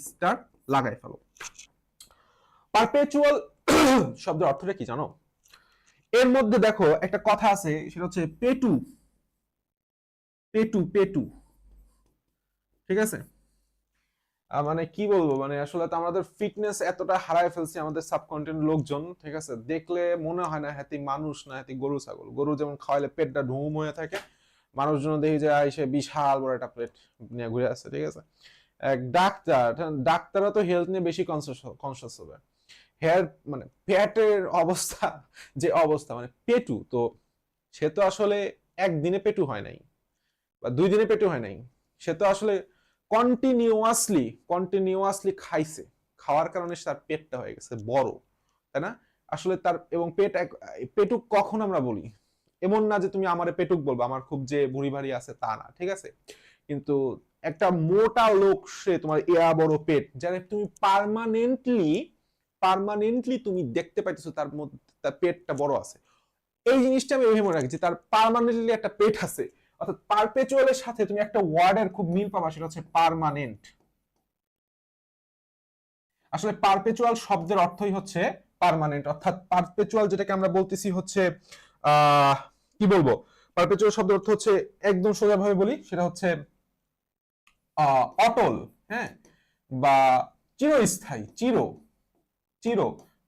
স্টার লাগাই ফেলো। পারপেচুয়াল শব্দের অর্থটা কি জানো? এর মধ্যে দেখো একটা কথা আছে, সেটা হচ্ছে পেটু, পেটু, পেটু, ঠিক আছে? মানে কি বলবো, মানে আসলে তো আমাদের ফিটনেস এতটা হারায় ফেলছি আমাদের সাবকন্টিনেন্ট লোকজন, ঠিক আছে? দেখলে মনে হয় না হাতি মানুষ, না হাতি গরু ছাগল। গরু যেমন খাওয়াইলে পেটটা ঢুম হয়ে থাকে, মানুষজন দেখি যে এসে বিশাল বড় একটা প্লেট নিয়ে ঘুরে আসছে, ঠিক আছে? এক ডাক্তার, ডাক্তাররা তো হেলথ নিয়ে বেশি কনসিয়াস হবে। হেয়ার মানে পেটের অবস্থা যে অবস্থা মানে পেটু, তো সে তো আসলে একদিনে পেটু হয় নাই বা 2 দিনে পেটু হয় নাই, সে তো আসলে কন্টিনিউয়াসলি খাইছে, খাওয়ার কারণে তার পেটটা হয়ে গেছে বড়, তাই না? আসলে তার এবং পেটুক কখন আমরা বলি, এমন না যে তুমি আমারে পেটুক বলবো, আমার খুব যে ভুঁড়ি ভাড়ি আছে তা না, ঠিক আছে? কিন্তু একটা মোটা লোক, সে তোমার এয়া বড় পেট, যারা তুমি পার্মানেন্টলি তুমি দেখতে পাইতেছো তার মধ্যে তার পেটটা বড় আছে, এই জিনিসটা আমি ভেবে মনে রাখি যে তার পার্মানেন্টলি একটা পেট আছে। অর্থাৎ পারপেচুয়ালের সাথে তুমি একটা ওয়ার্ডের খুব মিল পাবা, সেটা হচ্ছে পার্মানেন্ট। আসলে পারপেচুয়াল শব্দের অর্থই হচ্ছে পার্মানেন্ট, অর্থাৎ পারপেচুয়াল যেটাকে আমরা বলতেছি হচ্ছে কি বলবো, পারপেচুয়াল শব্দের অর্থ হচ্ছে, একদম সোজা ভাবে বলি, সেটা হচ্ছে অটল, হ্যাঁ, বা চিরস্থায়ী, চির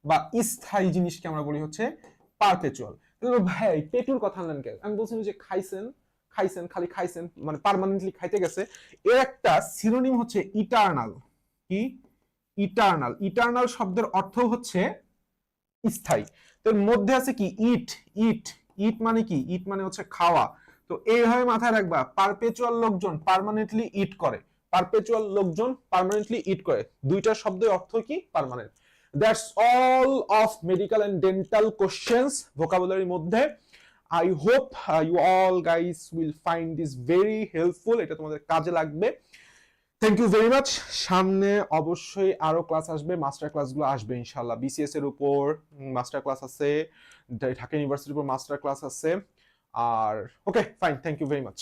বা স্থায়ী জিনিসকে আমরা বলি হচ্ছে পারপেচুয়াল। ভাই পেটুর কথা আনলেন কেন? আমি বলছিলাম যে খাইছেন, খালি খাইছেন মানে পার্মানেন্টলি খাইতে গেছে। এর একটা সিনোনিম হচ্ছে ইটারনাল। কি? ইটারনাল। ইটারনাল শব্দের অর্থ হচ্ছে স্থায়ী। তো এর মধ্যে আছে কি ইট, ইট, ইট মানে কি? ইট মানে হচ্ছে খাওয়া। তো এইভাবে মাথায় রাখবা, পারপেচুয়াল লোকজন পার্মানেন্টলি ইট করে, পারপেচুয়াল লোকজন পার্মানেন্টলি ইট করে, দুইটা শব্দের অর্থ কি? Permanent. That's all of medical and dental questions ভোকাবুলারির মধ্যে। I hope you all guys will find this very helpful, এটা তোমাদের কাজে লাগবে। Thank you very much. সামনে অবশ্যই আরো ক্লাস আসবে, মাস্টার ক্লাসগুলো আসবে ইনশাআল্লাহ। বিসিএস এর উপর মাস্টার ক্লাস আছে, ঢাকা ইউনিভার্সিটির উপর মাস্টার ক্লাস আছে। আর okay fine, thank you very much.